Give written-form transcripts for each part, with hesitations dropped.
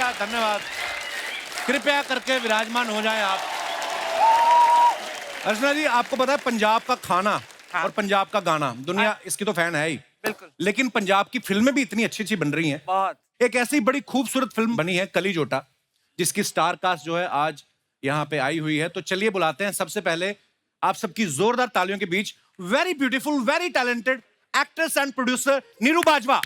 शुक्रिया, धन्यवाद। कृपया करके विराजमान हो जाएं आप। अर्चना जी, आपको पता है पंजाब का खाना और पंजाब का गाना, दुनिया इसकी तो फैन है ही। बिल्कुल। लेकिन पंजाब की फिल्में भी इतनी अच्छी अच्छी बन रही हैं। बहुत। एक ऐसी बड़ी खूबसूरत फिल्म बनी है कली जोटा, जिसकी स्टार कास्ट जो है आज यहाँ पे आई हुई है। तो चलिए बुलाते हैं सबसे पहले आप सबकी जोरदार तालियों के बीच very beautiful, very talented actress and producer Neeru Bajwa.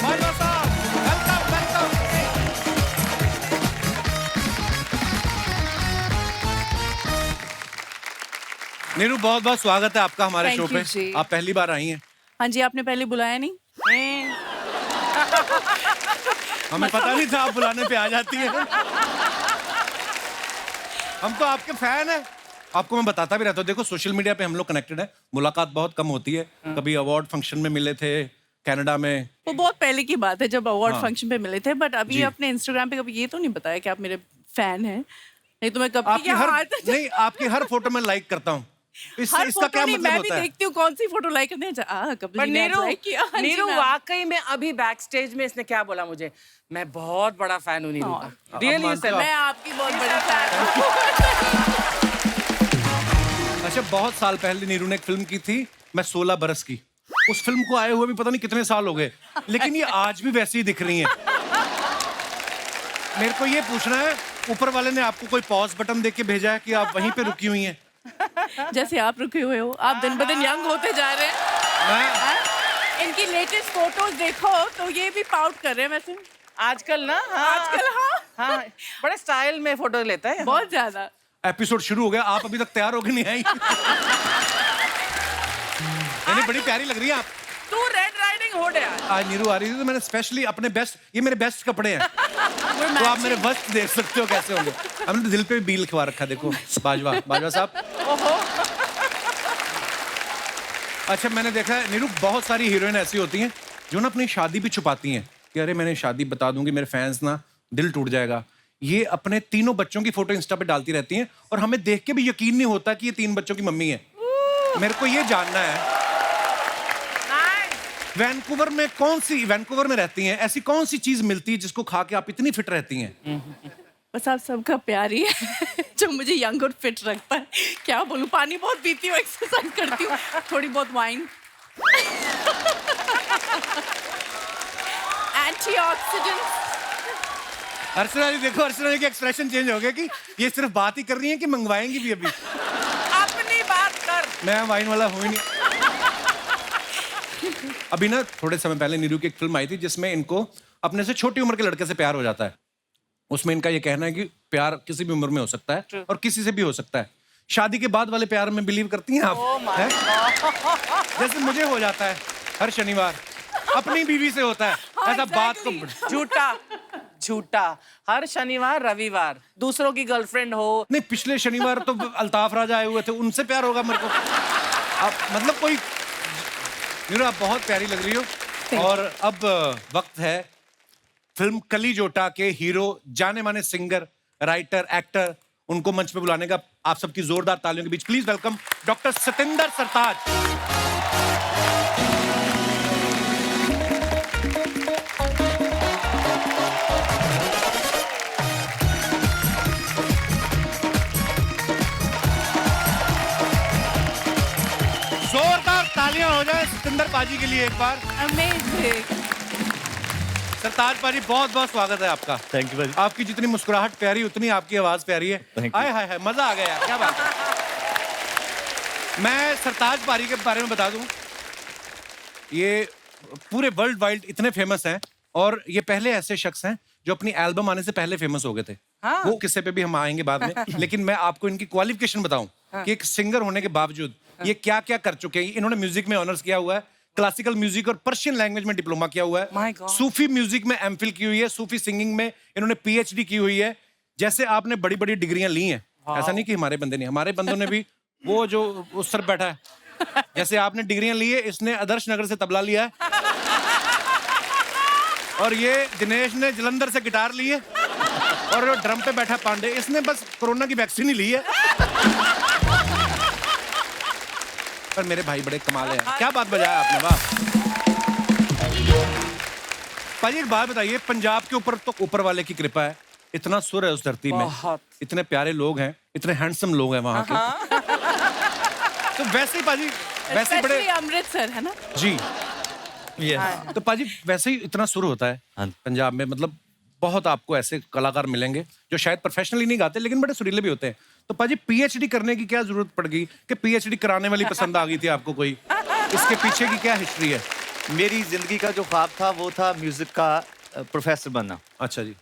Bajwa साहब, वेलकम वेलकम। नीरू, बहुत बहुत स्वागत है आपका हमारे Thank शो you पे। जी। आप पहली बार आई हैं। हाँ जी, आपने पहले बुलाया नहीं। हमें पता नहीं था आप बुलाने पे आ जाती है। हम तो आपके फैन हैं। आपको मैं बताता भी रहता हूँ, देखो सोशल मीडिया पे हम लोग कनेक्टेड हैं, मुलाकात बहुत कम होती है। कभी अवार्ड फंक्शन में मिले थे कनाडा में। वो बहुत पहले की बात है जब अवार्ड हाँ। फंक्शन पे मिले थे, बट अभी जी। अपने इंस्टाग्राम पे कभी ये तो नहीं बताया कि आप मेरे फैन हैं। नहीं तो मैं कब आपकी हर नहीं, आपकी हर फोटो में लाइक करता हूँ। हर इसका फोटो क्या नहीं, मतलब मैं होता भी है? देखती हूँ कौन सी फोटो लाइक करते हैं। पर कभी नीरू, लाइक किया। हाँ जी, नीरू मैम। वाकई में अभी बैक स्टेज में इसने क्या बोला मुझे, मैं बहुत बड़ा फैन हूँ नीरू हाँ। का। रियली मानते हो? मैं आपकी बहुत बड़ी फैन हूँ। अच्छा, बहुत साल पहले नीरू ने एक फिल्म की थी, मैं 16 बरस की। उस फिल्म को आए हुए भी पता नहीं कितने साल हो गए, लेकिन ये आज भी वैसी ही दिख रही हैं। मेरे को ये पूछना है, ऊपर वाले ने आपको कोई पॉज बटन देके भेजा है कि आप वहीं पे रुकी हुई हैं? जैसे आप रुके हुए हो, आप दिन ब दिन यंग होते जा रहे हैं। मैं इनकी लेटेस्ट फोटोज देखो तो ये भी पाउट कर रहे हैं वैसे। आजकल ना, हाँ, आजकल हाँ, हाँ, बड़े स्टाइल में फोटो लेता है। बहुत ज्यादा। एपिसोड शुरू हो गया, आप अभी तक तैयार होके नहीं आई। यानी बड़ी प्यारी लग रही है आप। तू रेड राइडिंग हो गया। आज नीरू आ रही थी तो मैंने स्पेशली अपने बेस्ट, ये मेरे बेस्ट कपड़े हैं, तो आप मेरे वर्स्ट देख सकते हो कैसे होंगे। हमने तो दिल पे भी बील लिखवा रखा, देखो बाजवा, बाजवा साहब। अच्छा, मैंने देखा है नीरू, बहुत सारी हीरोइन ऐसी होती हैं जो ना अपनी शादी भी छुपाती हैं कि अरे मैंने शादी बता दूंगी, मेरे फैंस ना दिल टूट जाएगा। ये अपने तीनों बच्चों की फोटो इंस्टा पे डालती रहती हैं और हमें देख के भी यकीन नहीं होता कि ये 3 बच्चों की मम्मी है। मेरे को ये जानना है, वैंकूवर में रहती हैं, ऐसी कौन सी चीज मिलती है जिसको खा के आप इतनी फिट रहती हैं? बस आप सबका प्यार ही है जो मुझे यंग और फिट रखता है। क्या बोलूं, पानी बहुत पीती हूँ, एक्सरसाइज करती हूँ, थोड़ी बहुत वाइन, एंटीऑक्सीडेंट्स। अर्चना जी देखो, अर्चना जी का एक्सप्रेशन चेंज हो गया कि ये सिर्फ बात ही कर रही हैं कि मंगवाएंगी भी अभी। अपनी बात कर। मैं वाइन वाला हूँ ही नहीं। अभी ना थोड़े समय पहले नीरू की एक फिल्म आई थी जिसमें इनको अपने से छोटी उम्र के लड़के से प्यार हो जाता है। उसमें इनका ये कहना है कि प्यार किसी भी उम्र में हो सकता है और किसी से भी हो सकता है। शादी के बाद वाले प्यार में बिलीव करती हैं आप? हैं? जैसे मुझे हो जाता है हर शनिवार, अपनी बीवी से होता है। ऐसा बात तो झूठा झूठा, हर शनिवार रविवार दूसरों की गर्लफ्रेंड हो। नहीं, पिछले शनिवार तो अल्ताफ राजा आए हुए थे, उनसे प्यार होगा मेरे को। आप मतलब कोई, नीरू आप बहुत प्यारी लग रही हो। और अब वक्त है फिल्म कली जोटा के हीरो, जाने माने सिंगर, राइटर, एक्टर, उनको मंच पे बुलाने का। आप सबकी जोरदार तालियों के बीच प्लीज वेलकम डॉक्टर सतिंदर सरताज। जोरदार तालियां हो जाए सतिंदर पाजी के लिए एक बार। अमेजिंग। सरताज पाजी, बहुत बहुत स्वागत है आपका। थैंक यू भाई। आपकी जितनी मुस्कुराहट प्यारी उतनी आपकी आवाज प्यारी है। Thank you. हाय हाय हाय, मजा आ गया यार, क्या बात है। मैं सरताज पारी के बारे में बता दूं, ये पूरे वर्ल्ड वाइड इतने फेमस हैं और ये पहले ऐसे शख्स हैं जो अपनी एल्बम आने से पहले फेमस हो गए थे। हाँ। वो किस्से पे भी हम आएंगे बाद में। लेकिन मैं आपको इनकी क्वालिफिकेशन बताऊं कि एक सिंगर होने के बावजूद ये क्या क्या कर चुके हैं। इन्होंने म्यूजिक में ऑनर्स किया हुआ है, क्लासिकल म्यूजिक और पर्शियन लैंग्वेज में डिप्लोमा किया हुआ My है, God. सूफी म्यूजिक में एमफिल की हुई है, सूफी सिंगिंग में इन्होंने पीएचडी की हुई है। जैसे आपने बड़ी बड़ी डिग्रियां ली हैं, ऐसा नहीं कि हमारे बंदे नहीं, हमारे बंदों ने भी, वो जो उस सर बैठा है, जैसे आपने डिग्रियां ली है, इसने आदर्श नगर से तबला लिया है और ये दिनेश ने जलंधर से गिटार ली है और ड्रम पे बैठा पांडे, इसने बस कोरोना की वैक्सीन ही ली है। पर मेरे भाई बड़े कमाल हैं, क्या बात बजाया आपने, वाह। पाजी एक बात बताइए, पंजाब के ऊपर तो ऊपर वाले की कृपा है, इतना सुर है उस धरती में, बहुत। इतने प्यारे लोग हैं, इतने हैंडसम लोग हैं वहाँ के। तो वैसे ही पाजी, वैसे ही बड़े Especially अमृतसर है ना। जी। हाँ। तो पाजी वैसे ही इतना सुर होता है पंजाब में, मतलब बहुत आपको ऐसे कलाकार मिलेंगे जो शायद प्रोफेशनली नहीं गाते लेकिन बड़े सुरीले भी होते हैं। तो पाजी पीएचडी करने की क्या जरूरत पड़ गई कि पीएचडी कराने वाली पसंद आ गई थी आपको कोई? इसके पीछे की क्या हिस्ट्री है? मेरी जिंदगी का जो ख्वाब था वो था म्यूजिक का प्रोफेसर बनना। अच्छा जी।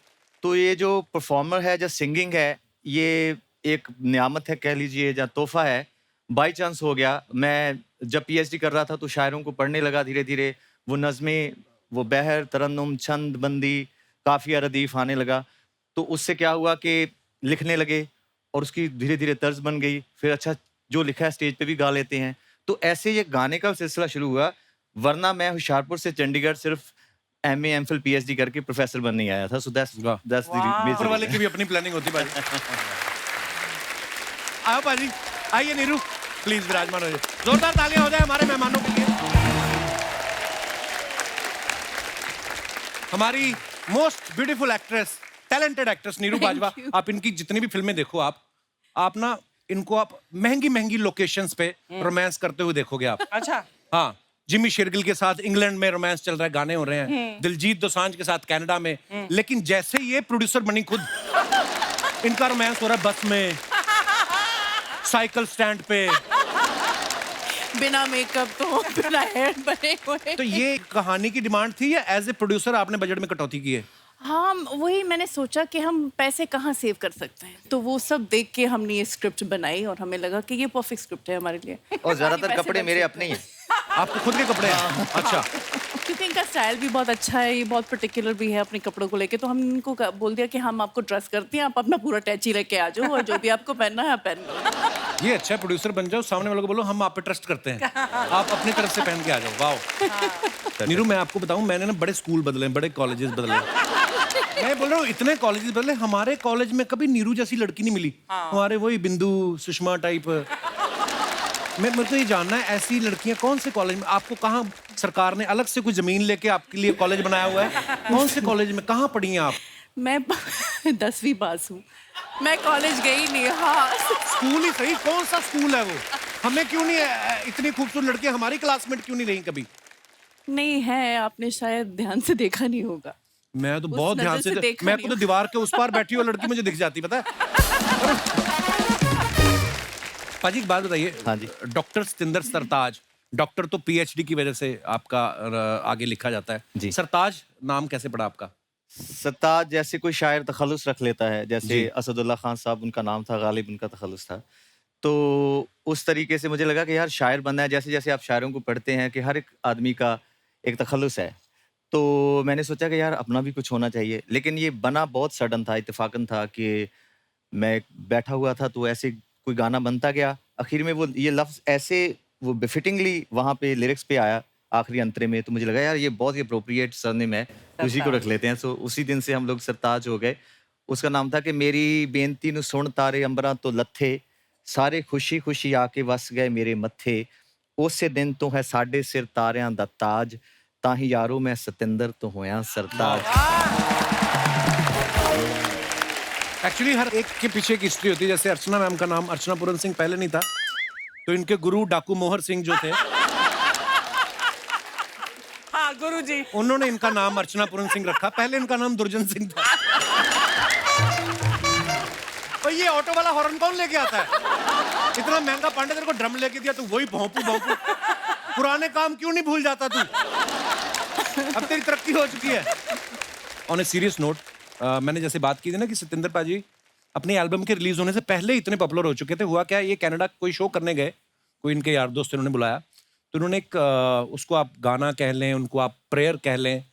तो ये जो परफॉर्मर है, जो सिंगिंग है, ये एक नियामत है कह लीजिए, या तोहफा है। बाई चांस हो गया, मैं जब पीएचडी कर रहा था तो शायरों को पढ़ने लगा धीरे धीरे, वो नज़में, वो बहर, तरन्नुम, छंद बंदी, काफिया, रदीफ आने लगा। तो उससे क्या हुआ कि लिखने लगे और उसकी धीरे धीरे तर्ज बन गई। फिर अच्छा जो लिखा है स्टेज पे भी गा लेते हैं। तो ऐसे ये गाने का सिलसिला शुरू हुआ। वरना मैं होशियारपुर से चंडीगढ़ सिर्फ एमए, एमफिल, पीएचडी करके प्रोफेसर बनने ही आया था। सो दैट्स ऊपर वाले की भी अपनी प्लानिंग होती पाजी। आओ पाजी, आइए नीरू, प्लीज विराजमान हो जाए। जोरदार तालियां हो जाए हमारे मेहमानों के लिए। हमारी most beautiful actress, talented actress Neeru Bajwa. आप इनकी जितनी भी फिल्में देखो, आप ना इनको आप महंगी महंगी लोकेशंस पे रोमांस करते हुए देखोगे आप। अच्छा। हाँ, जिमी शेरगिल के साथ इंग्लैंड में रोमांस चल रहा है, गाने हो रहे हैं। दिलजीत दोसांझ के साथ कनाडा में। लेकिन जैसे ये प्रोड्यूसर बनी खुद, इनका रोमांस हो रहा है बस में, साइकिल स्टैंड पे, बिना मेकअप तो बिना हेयर बने हुए। तो ये कहानी की डिमांड थी या एज ए प्रोड्यूसर आपने बजट में कटौती की है? हाँ, वही मैंने सोचा कि हम पैसे कहाँ सेव कर सकते हैं, तो वो सब देख के हमने ये स्क्रिप्ट बनाई और हमें लगा कि ये परफेक्ट स्क्रिप्ट है हमारे लिए। और ज्यादातर पैसे कपड़े बच मेरे सकते अपने ही हैं। आपको खुद के कपड़े हैं? अच्छा। क्योंकि इनका स्टाइल भी बहुत अच्छा है, ये बहुत पर्टिकुलर भी है अपने कपड़ों को लेके, तो हम इनको बोल दिया कि हम आपको ड्रेस करते हैं, आप अपना पूरा टैची लेके आ जाओ और जो भी आपको पहनना है आप पहन लो। ये अच्छा है, प्रोड्यूसर बन जाओ, सामने वालों को बोलो हम आप पे ट्रस्ट करते हैं, आप अपनी तरफ से पहन के आ जाओ। वाओ। नीरू, मैं आपको बताऊं, मैंने ना बड़े स्कूल बदले, बड़े कॉलेजेस बदले। मैं बोल रहा हूँ इतने कॉलेजेस बदले, हमारे कॉलेज में कभी नीरू जैसी लड़की नहीं मिली। हमारे वही बिंदु, सुषमा टाइप। मेरे को ये जानना है, ऐसी लड़कियां कौन से कॉलेज में, आपको कहाँ सरकार ने अलग से कोई जमीन लेके आपके लिए कॉलेज बनाया हुआ है? कौन से कॉलेज में, कहाँ पढ़ी हैं आप? मैं 10वीं पास हूँ, मैं कॉलेज गई नहीं। हाँ, स्कूल ही सही, कौन सा स्कूल है वो? हमें क्यों नहीं, इतनी खूबसूरत लड़कियां हमारी क्लासमेट क्यों नहीं रही कभी? नहीं है, आपने शायद ध्यान से देखा नहीं होगा। मैं तो उस बहुत ध्यान नज़र से से देखा मैं नहीं तो दीवार के उस पार बैठी हुई लड़की मुझे दिख जाती, पता है? पाजी एक बात बताइए। हाँ जी। डॉक्टर सतिंदर सरताज, डॉक्टर तो पीएचडी की वजह से आपका आगे लिखा जाता है जी। सरताज नाम कैसे पड़ा आपका? सत्ताज जैसे कोई शायर तखल्लुस रख लेता है, जैसे जी। असदुल्ला खान साहब उनका नाम था, गालिब उनका तखल्लुस था। तो उस तरीके से मुझे लगा कि यार शायर बनना है। जैसे जैसे आप शायरों को पढ़ते हैं कि हर एक आदमी का एक तखल्लुस है, तो मैंने सोचा कि यार अपना भी कुछ होना चाहिए। लेकिन ये बना बहुत सडन था, इत्तेफाकन था कि मैं बैठा हुआ था तो ऐसे कोई गाना बनता गया। आखिर में वो ये लफ्ज़ ऐसे वो बेफिटिंगली वहाँ पे लिरिक्स पे आया आखिरी अंतरे में, तो मुझे लगा यार ये बहुत ही अप्रोप्रिएट सरनेम है, उसी को रख लेते हैं। सो उसी दिन से हम लोग सरताज हो गए। उसका नाम था कि मेरी बेनती नु सुन तारे अंबरां तो लथे, सारे खुशी खुशी आके वस गए मेरे मत्थे, उसे दिन तो है साडे सिर तारियां दा ताज, ताही यारो मैं सतिंदर तो होया सरताज। एक्चुअली हर एक के पीछे एक हिस्ट्री होती है। जैसे अर्चना मैम का नाम अर्चना पूरन सिंह पहले नहीं था, तो इनके गुरु डाकू मोहर सिंह जो थे, हाँ गुरुजी, उन्होंने इनका नाम अर्चना पूरन सिंह रखा। पहले इनका नाम दुर्जन सिंह था। तो ये ऑटो वाला हॉर्न कौन लेके आता है? इतना महंगा पांडे तेरे को ड्रम लेके दिया, तू वही भौंपू भौंपू। पुराने काम क्यों नहीं भूल जाता तू? अब तेरी तरक्की हो चुकी है। ऑन ए सीरियस नोट, मैंने जैसे बात की थी ना कि सतिंदर पाजी अपनी एल्बम के रिलीज होने से पहले इतने पॉपुलर हो चुके थे। हुआ क्या, ये कनाडा कोई शो करने गए, कोई इनके यार दोस्त उन्होंने बुलाया, तो उन्होंने एक उसको आप गाना कह लें, उनको आप प्रेयर कह लें,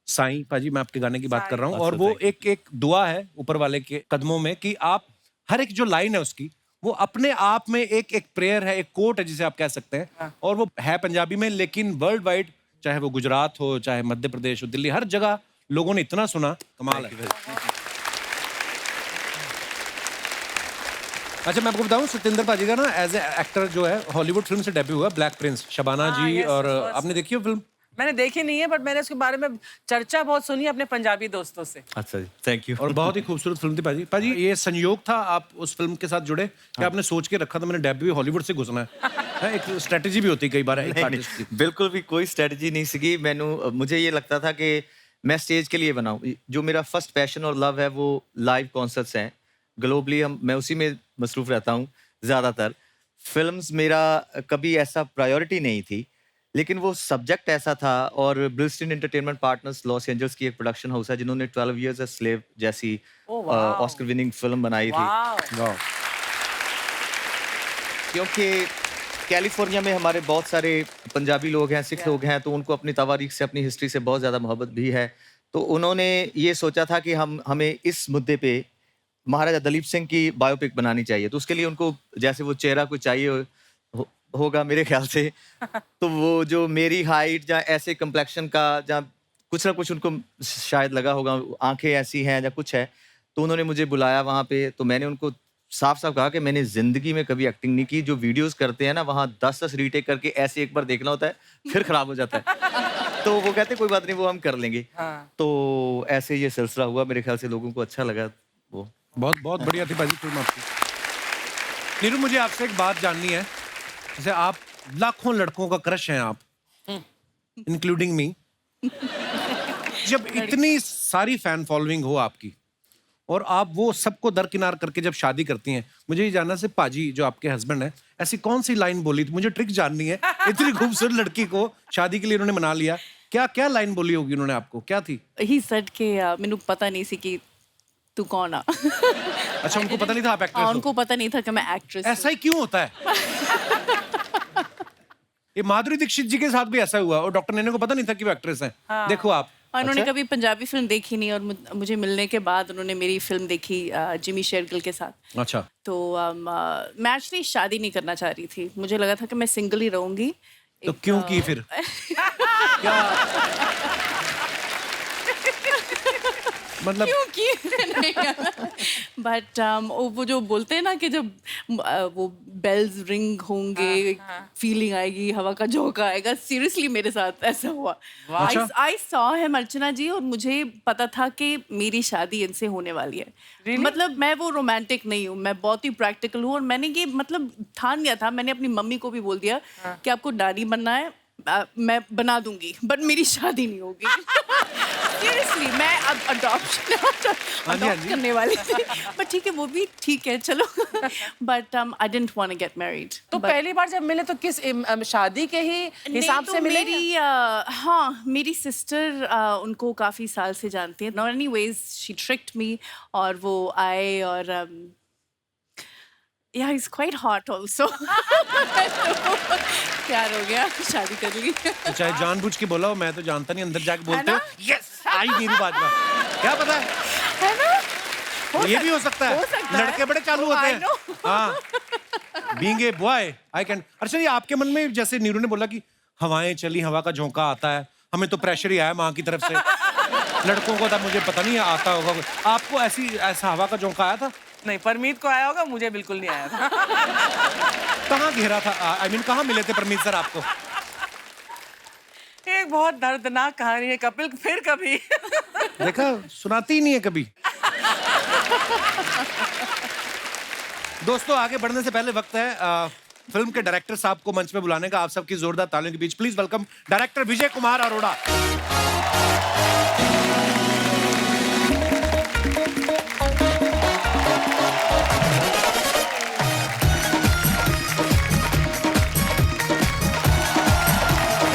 साईं पाजी मैं आपके गाने की बात कर रहा हूँ, और वो एक दुआ है ऊपर वाले के कदमों में कि आप हर एक जो लाइन है उसकी, वो अपने आप में एक प्रेयर है, एक कोट है जिसे आप कह सकते हैं। और वो है पंजाबी में, लेकिन वर्ल्ड वाइड, चाहे वो गुजरात हो, चाहे मध्य प्रदेश हो, दिल्ली, हर जगह लोगों ने इतना सुना, कमाल है। अच्छा, मैं आपको बताऊं, सत्येंद्र पाजी का ना एज ए एक्टर जो है हॉलीवुड फिल्म से डेब्यू हुआ, ब्लैक प्रिंस, शबाना हाँ, जी। yes, और of course. आपने देखी हो फिल्म? मैंने देखी नहीं है, बट मैंने उसके बारे में चर्चा बहुत सुनी है अपने पंजाबी दोस्तों से। अच्छा जी, थैंक यू। और बहुत ही खूबसूरत फिल्म थी पाजी। पाजी, ये संयोग था आप उस फिल्म के साथ जुड़े कि आपने सोच के रखा था मैंने डेब्यू हॉलीवुड से घुसना है? एक स्ट्रेटजी भी होती है कई बार एक आर्टिस्ट की। बिल्कुल भी कोई स्ट्रेटजी नहीं सीखी। मुझे ये लगता था कि मैं स्टेज के लिए बनाऊं। जो मेरा फर्स्ट पैशन और लव है वो लाइव कॉन्सर्ट्स हैं। ग्लोबली मैं उसी में मसरूफ रहता हूं ज़्यादातर। फिल्म्स मेरा कभी ऐसा प्रायोरिटी नहीं थी, लेकिन वो सब्जेक्ट ऐसा था। और ब्रिलस्टन एंटरटेनमेंट पार्टनर्स लॉस एंजल्स की एक प्रोडक्शन हाउस है जिन्होंने 12 इयर्स अ स्लेव जैसी Oh, wow. Oscar winning film बनाई थी। वाह, क्योंकि कैलिफोर्निया में हमारे बहुत सारे पंजाबी लोग हैं, सिख लोग हैं, तो उनको अपनी तवारीख से, अपनी हिस्ट्री से बहुत ज़्यादा मोहब्बत भी है। तो उन्होंने ये सोचा था कि हमें इस मुद्दे पे महाराजा दलीप सिंह की बायोपिक बनानी चाहिए। तो उसके लिए उनको जैसे वो चेहरा कुछ चाहिए होगा मेरे ख्याल से। तो वो जो मेरी हाइट या ऐसे कम्प्लेक्शन का, जहाँ कुछ ना कुछ उनको शायद लगा होगा, आंखें ऐसी हैं या कुछ है, तो उन्होंने मुझे बुलाया वहाँ पे। तो मैंने उनको साफ साफ कहा कि मैंने जिंदगी में कभी एक्टिंग नहीं की। जो वीडियोस करते हैं ना, वहाँ 10-10 रीटेक करके ऐसे एक बार देखना होता है, फिर खराब हो जाता है। तो वो कहते कोई बात नहीं, वो हम कर लेंगे। हाँ। तो ऐसे ये सिलसिला हुआ। मेरे ख्याल से लोगों को अच्छा लगा वो। बहुत बहुत बढ़िया थी पाजी फिल्म आपकी। नीरू, मुझे आपसे एक बात जाननी है। जैसे आप लाखों लड़कों का क्रश हैं आप, इंक्लूडिंग मी। जब इतनी सारी फैन फॉलोइंग हो आपकी और आप वो सबको दरकिनार करके जब शादी करती हैं, मुझे ये जानना से पाजी जो आपके हस्बैंड हैं, ऐसी कौन सी लाइन बोली थी? मुझे ट्रिक जाननी है। इतनी खूबसूरत लड़की को शादी के लिए उन्होंने मना लिया, क्या क्या लाइन बोली होगी उन्होंने आपको? क्या थी? ही सेड कि मैनू पता नहीं सी कि तू कौन आ। अच्छा, उनको पता नहीं था आप एक्ट्रेस हो? उनको पता नहीं था कि मैं एक्ट्रेस ऐसा ही क्यों होता है? ये माधुरी दीक्षित जी के साथ भी ऐसा हुआ और डॉक्टर नैना को पता नहीं था कि वो एक्ट्रेस हैं। देखो आप। और उन्होंने अच्छा? कभी पंजाबी फिल्म देखी नहीं, और मुझे मिलने के बाद उन्होंने मेरी फिल्म देखी जिमी शेरगिल के साथ। अच्छा। तो मैं एक्चुअली शादी नहीं करना चाह रही थी। मुझे लगा था कि मैं सिंगल ही रहूंगी। तो क्यों की फिर? क्या मतलब? बट वो जो बोलते हैं ना कि जब वो बेल्स रिंग होंगे, फीलिंग आएगी, हवा का झोंका आएगा। सीरियसली मेरे साथ ऐसा हुआ। अच्छा? आई सॉ हिम, अर्चना जी, और मुझे पता था कि मेरी शादी इनसे होने वाली है। Really? मतलब मैं वो रोमांटिक नहीं हूँ, मैं बहुत ही प्रैक्टिकल हूँ। और मैंने ये मतलब ठान लिया था। मैंने अपनी मम्मी को भी बोल दिया कि आपको नानी बनना है, मैं बना दूंगी, बट मेरी शादी नहीं होगी। सीरियसली मैं अब अडॉप्ट करने वाली थी। बट ठीक है, वो भी ठीक है, चलो। But I didn't want to get married. तो पहली बार जब मिले तो किस शादी के ही हिसाब से मिले? हाँ, मेरी सिस्टर उनको काफी साल से जानती है। एनीवेज शी ट्रिक्ड मी, और वो आए और yeah, he's quite hot also. प्यार हो गया, शादी कर ली। तो चाहे जानबूझ के बोला हो, मैं तो जानता नहीं, अंदर जाके बोलते है हो यस आई नीरू बाजवा। क्या पता है? है ना? ये भी हो सकता है। हो सकता है। लड़के बड़े चालू Oh, होते I हैं। know. हाँ, being a boy I can. अच्छा, ये आपके मन में, जैसे नीरू ने बोला कि हवाएं चली, हवा का झोंका आता है, हमें तो प्रेशर ही आया माँ की तरफ से। लड़कों को था, मुझे पता नहीं आता होगा। आपको ऐसा हवा का झोंका आया था? नहीं, परमीत को आया होगा, मुझे बिल्कुल नहीं आया था। कहाँ घेरा था? आई मीन कहाँ मिले थे परमीत सर आपको? एक बहुत दर्दनाक कहानी है कपिल, फिर कभी। देखा, सुनाती ही नहीं है कभी। दोस्तों, आगे बढ़ने से पहले वक्त है फिल्म के डायरेक्टर साहब को मंच पे बुलाने का। आप सबकी जोरदार तालियों के बीच please welcome director Vijay Kumar Arora.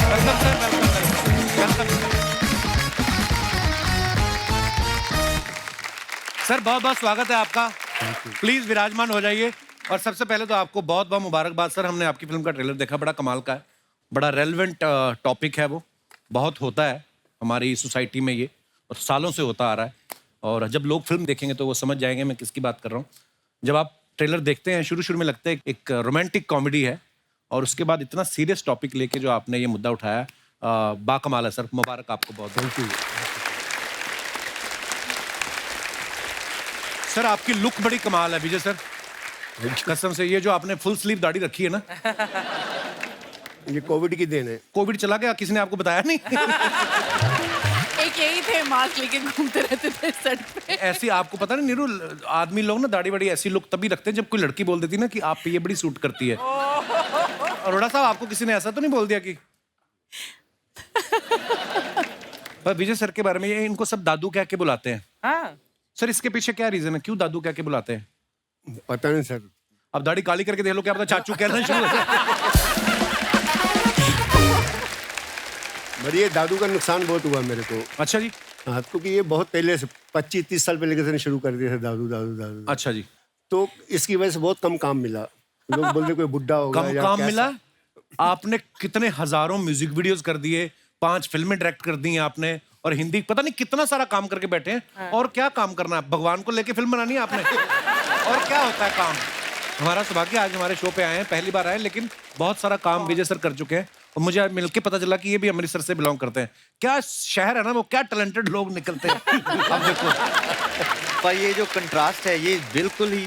Welcome sir, welcome. Sir, बहुत बहुत स्वागत है आपका। प्लीज विराजमान हो जाइए। और सबसे पहले तो आपको बहुत बहुत मुबारकबाद सर। हमने आपकी फिल्म का ट्रेलर देखा, बड़ा कमाल का है, बड़ा रेलेवेंट टॉपिक है। वो बहुत होता है हमारी सोसाइटी में ये, और सालों से होता आ रहा है। और जब लोग फिल्म देखेंगे तो वो समझ जाएंगे मैं किसकी बात कर रहा हूँ। जब आप ट्रेलर देखते हैं, शुरू में लगता है एक रोमांटिक कॉमेडी है, और उसके बाद इतना सीरियस टॉपिक लेके जो आपने ये मुद्दा उठाया, बाकमाल है सर। मुबारक आपको बहुत। Thank you sir. आपकी लुक बड़ी कमाल है विजय सर। कसम से ये जो आपने फुल स्लीव दाढ़ी रखी है ना, ये कोविड की देन है। कोविड चला गया, किसी ने आपको बताया नहीं? एक यही थे, मास्क लेके घूमते रहते थे सर पे। ऐसी आपको पता नहीं नीरू, आदमी लोग ना दाढ़ी बड़ी ऐसी लुक तभी रखते हैं जब कोई लड़की बोल देती ना कि आप पे ये बड़ी सूट करती है। अरोड़ा साहब, आपको किसी ने ऐसा तो नहीं बोल दिया कि? पर विजय सर के बारे में, ये इनको सब दादू कह के बुलाते हैं। हाँ सर इसके पीछे क्या रीजन है, क्यों दादू कह के बुलाते हैं? पता नहीं सर। अब दाढ़ी काली करके देख लो, क्या पता चाचू कहना शुरू हो जाए। बड़ी ये दादू का नुकसान बहुत हुआ मेरे को। अच्छा जी। हाँ, क्योंकि ये बहुत पहले से 25-30 साल पहले से शुरू कर दिया था दादू दादू दादू। अच्छा जी। तो इसकी वजह से बहुत कम काम मिला। लोग बोलते कोई बुड्ढा होगा कम या काम कैसा। मिला? आपने कितने हजारों म्यूजिक वीडियोस कर दिए, 5 फिल्में डायरेक्ट कर दी हैं आपने, और हिंदी पता नहीं कितना सारा काम करके बैठे हैं। और क्या काम करना है? भगवान को लेके फिल्म बनानी है आपने? और क्या होता है काम? हमारा सौभाग्य आज हमारे शो पे आए हैं, पहली बार आए, लेकिन बहुत सारा काम विजय सर कर चुके हैं। और मुझे आज मिलके पता चला कि ये भी अमृतसर से बिलोंग करते हैं। क्या शहर है ना वो, क्या टैलेंटेड लोग निकलते हैं। अब देखो पर ये जो कंट्रास्ट है ये बिल्कुल ही,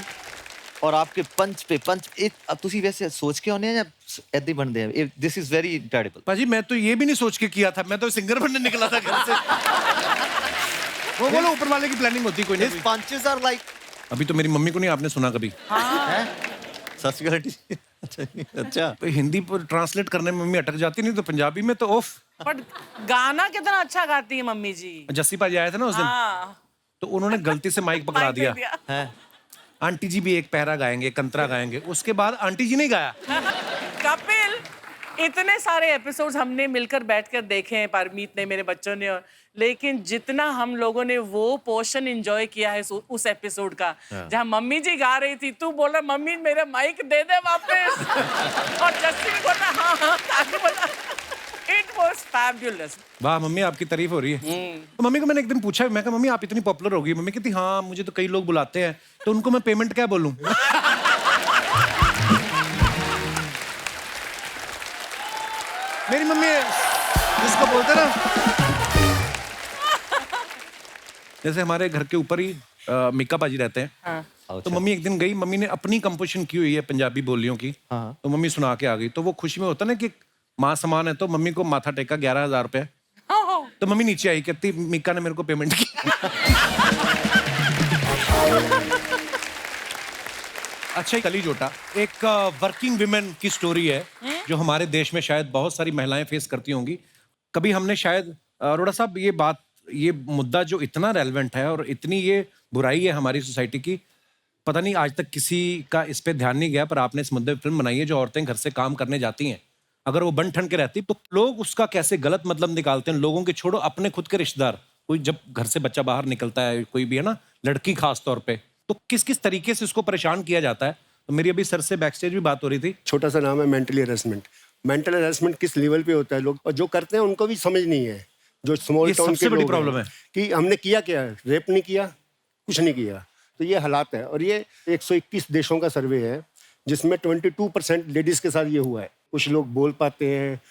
और आपके पंच पे पंच अब तुसी वैसे सोच के होने या ऐसे ही बनते हैं? This is very incredible. पाजी, मैं तो ये भी नहीं सोच के किया था, मैं तो सिंगर बनने निकला था घर से। वो बोलो ऊपर वाले की प्लानिंग होती कोई His नहीं। punches are like अभी तो मेरी मम्मी को नहीं आपने सुना कभी। हैं? सत श्री अकाल जी। अच्छा तो हिंदी पर ट्रांसलेट करने में मम्मी अटक जाती, नहीं तो पंजाबी में तो ओफ। बट गाना कितना अच्छा गाती है मम्मी जी। जस्सी पाजी आए थे ना उस दिन, हाँ तो उन्होंने गलती से माइक पकड़ा माइक दे दिया। है। आंटी जी भी एक पहरा गाएंगे, कंतरा गाएंगे, उसके बाद आंटी जी नहीं गाया। कपिल, इतने सारे एपिसोड्स हमने मिलकर बैठकर देखे हैं, परमीत ने, मेरे बच्चों ने, लेकिन जितना हम लोगों ने वो पोर्शन एंजॉय किया है उस एपिसोड का, जहां मम्मी जी गा रही थी, तू बोल रहा मम्मी मेरा माइक दे दे वापस, और जस्सी भी बोल रहा हाँ हाँ आगे बता। It was fabulous. वाह मम्मी, आपकी तारीफ हो रही है। तो मम्मी को मैंने एक दिन पूछा, मैं कहा मम्मी आप इतनी पॉपुलर हो गई। मम्मी कहती हाँ, मुझे तो कई लोग बुलाते हैं, तो उनको मैं पेमेंट क्या बोलूं? मेरी मम्मी जिसको बोलते ना, जैसे हमारे घर के ऊपर ही मिक्का पाजी रहते हैं। हाँ। तो मम्मी एक दिन गई, मम्मी ने अपनी कंपोजिशन की हुई है पंजाबी बोलियों की, हाँ। तो मम्मी सुना के आ गई। तो वो खुशी में होता ना कि माँ समान है, तो मम्मी को माथा टेका 11,000 रुपए। तो मम्मी नीचे आई, कहती मिक्का ने मेरे को पेमेंट की। अच्छा, कली जोटा एक वर्किंग विमेन की स्टोरी है जो हमारे देश में शायद बहुत सारी महिलाएं फेस करती होंगी। कभी हमने शायद अरोड़ा साहब ये मुद्दा जो इतना रेलेवेंट है और इतनी ये बुराई है हमारी सोसाइटी की, पता नहीं आज तक किसी का इस पे ध्यान नहीं गया, पर आपने इस मुद्दे पे फिल्म बनाई है। जो औरतें घर से काम करने जाती हैं, अगर वो बन ठन के रहती तो लोग उसका कैसे गलत मतलब निकालते हैं। लोगों के छोड़ो, अपने खुद के रिश्तेदार, कोई जब घर से बच्चा बाहर निकलता है, कोई भी है ना, लड़की खास तौर पे, तो किस किस तरीके से उसको परेशान किया जाता है। तो मेरी अभी सर से बैक स्टेज भी बात हो रही थी। छोटा सा नाम है मेंटली हरेसमेंट। मेंटल हरेसमेंट किस लेवल पे होता है, लोग और जो करते हैं उनको भी समझ नहीं है। जो स्मॉल ये टाउन सबसे के बड़ी लोग प्रॉब्लम हैं है। कि हमने किया क्या, रेप नहीं किया, कुछ नहीं किया, तो ये हालात है। और ये 121 देशों का सर्वे है जिसमें 22% लेडीज के साथ ये हुआ है। कुछ लोग बोल पाते हैं,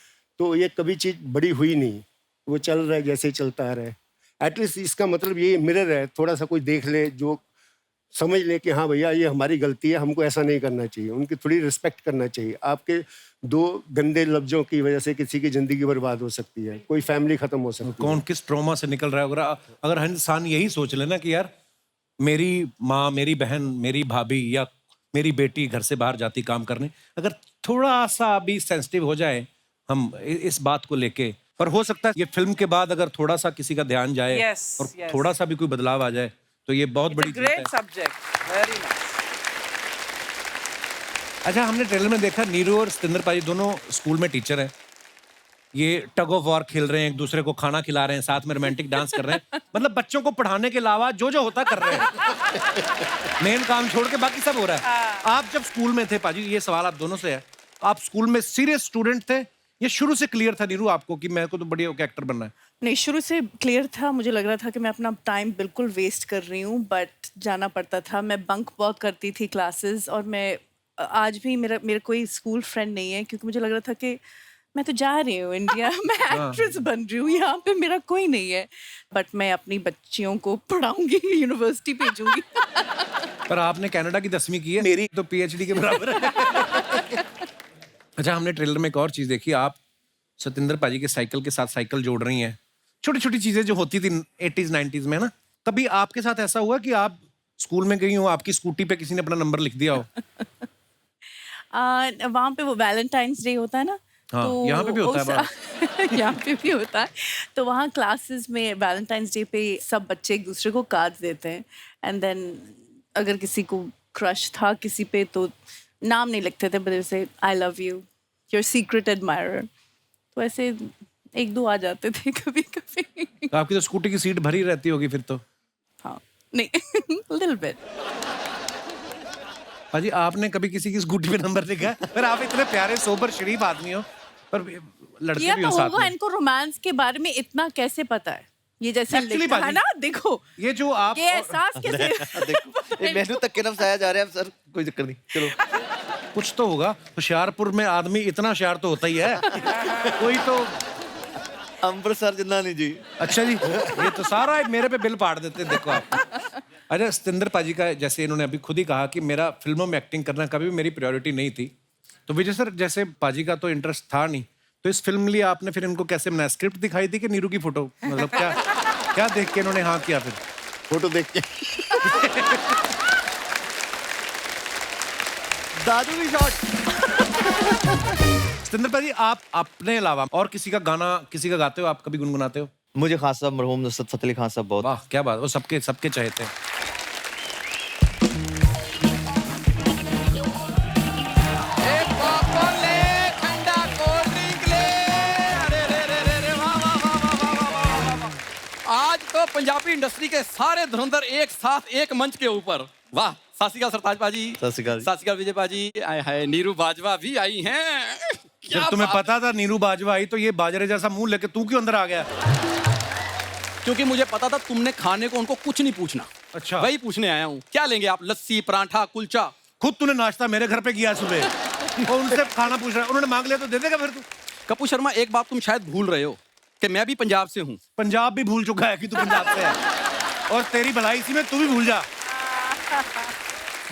तो ये कभी चीज़ बड़ी हुई नहीं, वो चल रहा है जैसे ही चलता रहे। एटलीस्ट इसका मतलब ये मिरर है, थोड़ा सा कोई देख ले, जो समझ ले कि हाँ भैया ये हमारी गलती है, हमको ऐसा नहीं करना चाहिए। उनकी थोड़ी रिस्पेक्ट करना चाहिए। आपके 2 गंदे लफ्जों की वजह से किसी की जिंदगी बर्बाद हो सकती है, कोई फैमिली खत्म हो सकती है। कौन किस ट्रॉमा से निकल रहा है। अगर इंसान यही सोच लेना कि यार मेरी माँ, मेरी बहन, मेरी भाभी या मेरी बेटी घर से बाहर जाती काम करने, अगर थोड़ा सा भी सेंसिटिव हो जाए हम इस बात को लेके, पर हो सकता है ये फिल्म के बाद अगर थोड़ा सा किसी का ध्यान जाए और थोड़ा सा भी कोई बदलाव आ जाए, तो ये बहुत बड़ी चीज़ है। Great subject, very nice. अच्छा, हमने ट्रेलर में देखा नीरू और सतिंदर पाजी दोनों स्कूल में टीचर हैं। ये टग ऑफ वॉर खेल रहे हैं, एक दूसरे को खाना खिला रहे हैं, साथ में रोमांटिक डांस कर रहे हैं। मतलब बच्चों को पढ़ाने के अलावा जो जो होता कर रहे हैं। मेन काम छोड़ के बाकी सब हो रहा है। आप जब स्कूल में थे पाजी, ये सवाल आप दोनों से है, आप स्कूल में सीरियस स्टूडेंट थे, ये शुरू से क्लियर था नीरू आपको कि मेरे को तो बढ़िया एक्टर बनना है? नहीं, शुरू से क्लियर था। मुझे लग रहा था कि मैं अपना टाइम बिल्कुल वेस्ट कर रही हूँ, बट जाना पड़ता था। मैं बंक बहुत करती थी क्लासेस, और मैं आज भी मेरा कोई स्कूल फ्रेंड नहीं है, क्योंकि मुझे लग रहा था कि मैं तो जा रही हूँ इंडिया, मैं एक्ट्रेस बन रही हूँ, यहाँ पे मेरा कोई नहीं है। बट मैं अपनी बच्चियों को पढ़ाऊंगी, यूनिवर्सिटी भेजूंगी। पर आपने कनाडा की 10वीं की है, मेरी तो पीएचडी के बराबर है। अच्छा, हमने ट्रेलर में एक और चीज देखी, आप सतिंदर पाजी के साइकिल के साथ साइकिल जोड़ रही हैं, छोटी छोटी चीजें जो होती थी 80s 90s में ना। कभी आपके साथ ऐसा हुआ कि आप स्कूल में गई हो, आपकी स्कूटी पे किसी ने अपना नंबर लिख दिया हो? वहाँ पे वो वैलेंटाइंस डे होता है ना, हाँ, तो यहाँ पे भी होता है उस- यहाँ पे भी होता है। तो वहाँ क्लासेस में वैलेंटाइंस डे पे सब बच्चे एक दूसरे को कार्ड्स देते हैं, एंड देन अगर किसी को क्रश था किसी पे तो नाम नहीं लिखते थे, बट से I love you, your secret admirer. तो ऐसे एक दो आ जाते थे कभी कभी। तो आपकी तो स्कूटी की सीट भरी रहती होगी फिर तो। हाँ, नहीं लिटिल बिट। पाजी, आपने कभी किसी की स्कूटी पे नंबर लिखा है? पर आप इतने प्यारे सोबर शरीफ आदमी हो, पर लड़के किया भी तो हो साथ होगा, में। इनको रोमांस के बारे में इतना कैसे पता है? ये जैसे Actually, लिखता है बाजी, ना, देखो ये जो आप ये एहसास कैसे? देखो ये मेनू तक के नाम आया जा रहा है सर, कोई दिक्कत नहीं, चलो। कुछ तो होगा, होशियारपुर में आदमी इतना होशियार तो होता ही है। कोई तो। अमृतसर जिन्ना नहीं जी। अच्छा जी, ये तो सारा मेरे पे बिल पाड़ देते हैं, देखो आप। अच्छा, सतिंदर पाजी का जैसे इन्होंने अभी खुद ही कहा कि मेरा फिल्मों में एक्टिंग करना कभी मेरी प्रायोरिटी नहीं थी, तो विजय सर जैसे पाजी का तो इंटरेस्ट था नहीं, तो इस फिल्म लिए आपने फिर इनको कैसे बनाया? स्क्रिप्ट दिखाई थी कि नीरू की फोटो, मतलब क्या क्या देख के इन्होंने हाँ किया? फिर फोटो देख के दादू की शॉट। सतिंदर पाजी, आप अपने अलावा और किसी का गाना किसी का गाते हो, आप कभी गुनगुनाते हो? मुझे खान साहब, मरहूम नुसरत फतेह अली खान साहब बहुत। वाह क्या बात, वो सबके सबके चाहते हैं। आज तो पंजाबी इंडस्ट्री के सारे धुरंधर एक साथ एक मंच के ऊपर। वाह, सत श्री अकाल सरताज पाजी। सत श्री अकाल। सत श्री अकाल विजय पाजी। आए हाय, नीरू बाजवा भी आई हैं। जब तुम्हें पता था नीरू बाजवा आई तो ये बाजरे जैसा मुंह लेके तू क्यों अंदर आ गया? क्योंकि मुझे पता था तुमने खाने को उनको कुछ नहीं पूछना। अच्छा। वही पूछने आया हूँ, क्या लेंगे आप? लस्सी, पराठा, कुलचा? खुद तूने नाश्ता मेरे घर पे किया सुबह और उनसे खाना पूछ रहा है, उन्होंने मांग लिया तो दे देगा फिर तू? कपूर शर्मा, एक बात तुम शायद भूल रहे हो कि मैं भी पंजाब से हूँ। पंजाब भी भूल चुका है कि तू पंजाब से है, और तेरी भलाई इसी में तू भी भूल जा,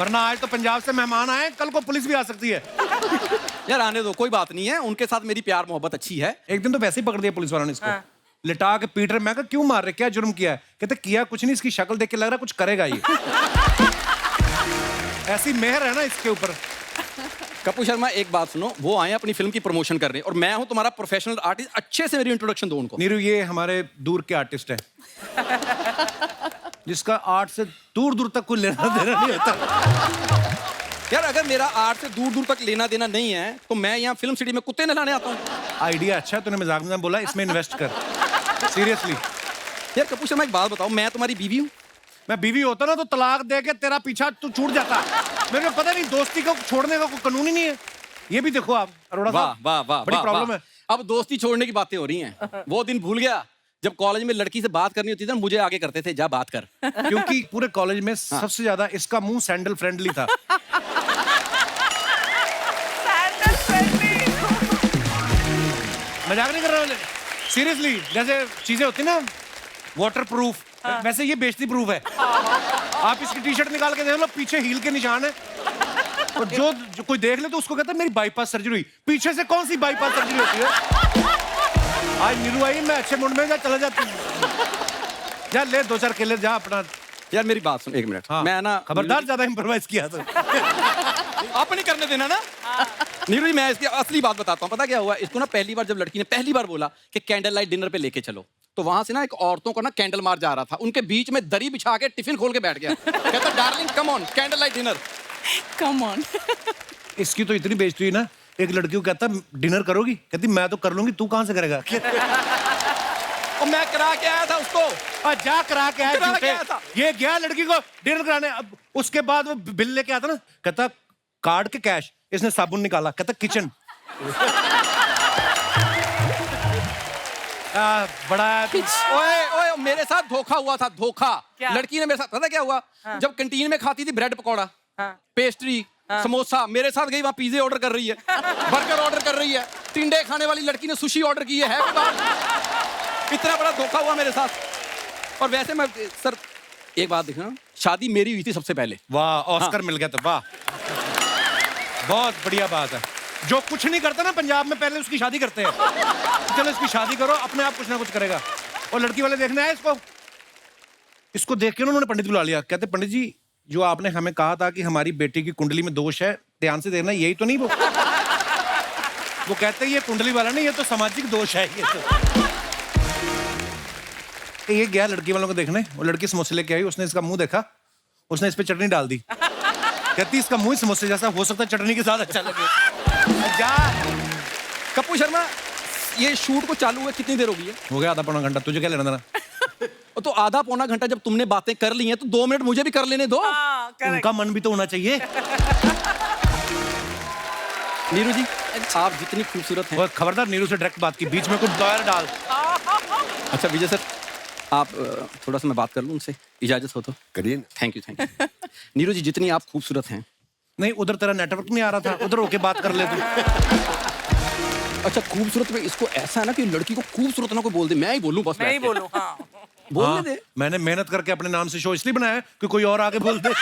वरना आज तो पंजाब से मेहमान आए, कल को पुलिस भी आ सकती है। यार आने दो, कोई बात नहीं है, उनके साथ मेरी प्यार मोहब्बत अच्छी है। एक दिन तो वैसे ही पकड़ दिया पुलिस वालों ने इसको, लिटा के पीट रहे। मैं कहा क्यों मार रहे, क्या जुर्म किया है? कहते किया कुछ नहीं, इसकी शक्ल देख के लग रहा कुछ करेगा ये। ऐसी मेहर है ना इसके ऊपर। कपूर शर्मा, एक बात सुनो, वो आए अपनी फिल्म की प्रमोशन करने और मैं हूँ तुम्हारा प्रोफेशनल आर्टिस्ट, अच्छे से मेरी इंट्रोडक्शन दो उनको। नीरू, ये हमारे दूर के आर्टिस्ट है, जिसका आर्ट से दूर दूर तक कोई लेना देना नहीं होता। यार अगर मेरा आर्ट से दूर दूर तक लेना देना नहीं है तो मैं यहाँ फिल्म सिटी में कुत्ते नहलाने आता हूँ। आइडिया अच्छा है, तूने मजाक में बोला, इसमें इन्वेस्ट कर सीरियसली। यार कपूर शर्मा, एक बात बताओ, मैं तुम्हारी बीवी हूँ। मैं बीवी होता ना तो तलाक दे के तेरा पीछा तू छूट जाता। मेरे को पता नहीं, दोस्ती को छोड़ने का कोई कानून ही नहीं है। ये भी देखो आप, अरोड़ा वाह साहब, वाह वाह, बड़ी वाह, प्रॉब्लम वाह। है। अब दोस्ती छोड़ने की बातें हो रही हैं। वो दिन भूल गया जब कॉलेज में लड़की से बात करनी होती थी ना, मुझे आगे करते थे, जा बात कर। क्योंकि पूरे कॉलेज में सबसे ज्यादा इसका मुंह सैंडल फ्रेंडली था। मजाक नहीं कर रहा हूँ, सीरियसली। जैसे चीजें होती ना वाटर प्रूफ, वैसे ये बेइज्जती प्रूफ है। आप इसकी टी शर्ट निकाल के देख लो, पीछे हील के निशान है, और जो कोई देख ले तो उसको कहता है मेरी बाईपास सर्जरी हुई। पीछे से कौन सी बाईपास सर्जरी होती है? आज नीरू आई, मैं अच्छे मूड में जा, चला जाती हूँ। जा ले 2-4 केले, जा अपना। यार मेरी बात सुन एक मिनट। हाँ, मैं ना खबरदार ज्यादा इम्प्रोवाइज किया तो। आप नहीं करने देना ना। नीरू जी, मैं इसकी असली बात बताता हूँ। पता क्या हुआ, इसको ना पहली बार जब लड़की ने पहली बार बोला कि कैंडल लाइट डिनर पे लेके चलो, तो वहां से ना एक औरतों को ना कैंडल मार जा रहा था, उनके बीच में दरी बिछा के टिफिन खोल के बैठ गया। कहता darling come on, candle light dinner. Come on. इसकी तो इतनी बेइज्जती हुई ना, एक लड़की को कहता डिनर करोगी, कहती मैं तो कर लूंगी, तू कहां से करेगा? और मैं करा के आया था उसको। जा करा के आया, करा के झूठे। आया था। ये गया लड़की को डिनर कराने, अब उसके बाद वो बिल लेके आता ना, कहता कार्ड के कैश, इसने साबुन निकाला, कहता किचन। बड़ा ओए ओए, मेरे साथ धोखा हुआ था, धोखा। क्या? लड़की ने मेरे साथ, पता क्या हुआ, जब कैंटीन में खाती थी ब्रेड पकौड़ा, पेस्ट्री, समोसा, मेरे साथ गई वहां पिज्जे ऑर्डर कर रही है, बर्गर ऑर्डर कर रही है, टिंडे खाने वाली लड़की ने सुशी ऑर्डर की है। इतना बड़ा धोखा हुआ मेरे साथ। और वैसे मैं सर एक बात देखना, शादी मेरी हुई थी सबसे पहले। वाह, ऑस्कर मिल गया तो वाह, बहुत बढ़िया बात है। जो कुछ नहीं करता ना पंजाब में, पहले उसकी शादी करते हैं। चलो इसकी शादी करो, अपने आप कुछ ना कुछ करेगा। और लड़की वाले देखने आए इसको देख के उन्होंने पंडित बुला लिया। कहते पंडित जी, जो आपने हमें कहा था कि हमारी बेटी की कुंडली में दोष है, ध्यान से देखना, यही तो नहीं वो कहते हैं ये कुंडली वाला नहीं, ये तो सामाजिक दोष है। ये गया लड़की वालों को देखने, वो लड़की समोसे लेके आई, उसने इसका मुंह देखा, उसने इस पे चटनी डाल दी। कहती इसका मुंह समोसे जैसा, हो सकता है चटनी के साथ अच्छा लगे। जा कप्पू शर्मा, ये शूट को चालू हुए कितनी देर हो गई है? हो गया आधा पौना घंटा, तुझे क्या लेना देना? तो आधा पौना घंटा जब तुमने बातें कर ली हैं तो 2 मिनट मुझे भी कर लेने दो। हाँ, correct. उनका मन भी तो होना चाहिए। नीरू जी, आप जितनी खूबसूरत हैं। और खबरदार नीरू से डायरेक्ट बात की, बीच में कुछ दायर डाल। अच्छा विजय सर, आप थोड़ा सा मैं बात कर लूं उनसे, इजाजत हो तो? करिए ना। Thank you. नीरू जी, जितनी आप खूबसूरत हैं। नहीं, उधर तेरा नेटवर्क नहीं आ रहा था, उधर होके बात कर ले तू। अच्छा, खूबसूरत में इसको ऐसा है ना कि लड़की को खूबसूरत ना कोई बोल दे, मैं ही बोलूं बस। मैं ही बोलूं, हाँ। बोलने हाँ, दे। मैंने मेहनत करके अपने नाम से शो इसलिए बनाया है कि कोई और आगे बोल दे।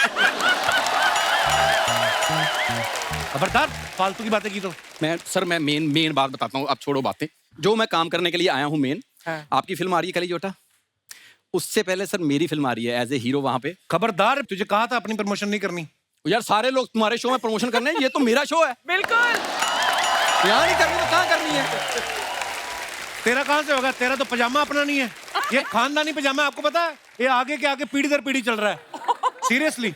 खबरदार, फालतू की बातें की तो। मैं मेन बात बताता हूँ, अब छोड़ो बातें। जो मैं काम करने के लिए आया हूँ मेन, हाँ। आपकी फिल्म आ रही है कली जोटा, उससे पहले सर मेरी फिल्म आ रही है एज ए हीरो वहां पे। खबरदार, तुझे कहा था अपनी प्रमोशन नहीं करनी। यार सारे लोग तुम्हारे शो में प्रमोशन करने हैं, ये तो मेरा शो है। बिल्कुल। यहाँ नहीं करनी तो कहाँ करनी है? तेरा कहां से होगा? तेरा तो पजामा अपना नहीं है, ये खानदानी पजामा है, आपको पता है? ये आगे के आगे पीढ़ी दर पीढ़ी चल रहा है। सीरियसली।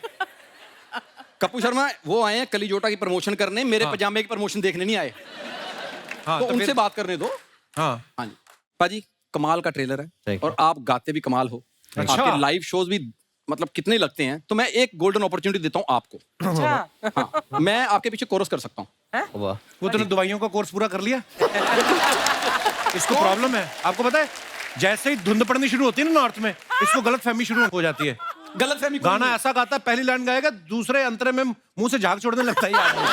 कप्पू शर्मा वो आए हैं कलीजोटा की प्रमोशन करने, मेरे पजामे की प्रमोशन देखने नहीं आए। हाँ, तो तो उनसे फिर- बात करने दो। हाँ, हाँ जी पाजी, कमाल का ट्रेलर है Thank और आप गाते भी कमाल हो। अच्छा। आपके लाइव शोज भी मतलब कितने लगते हैं, तो मैं एक गोल्डन अपॉर्चुनिटी देता हूँ आपको। अच्छा। हाँ, मैं आपके पीछे कोरस कर सकता हूँ। वाह, वो तूने दवाइयों का कोर्स पूरा कर लिया? इसको प्रॉब्लम है, आपको पता है? जैसे ही धुंध पड़नी शुरू होती है ना नॉर्थ में, इसको गलत फहमी शुरू हो जाती है। गलत फहमी गाना ऐसा गाता है, पहली लाइन गाएगा, दूसरे अंतरे में मुंह से झाग छोड़ने लगता है ये आदमी।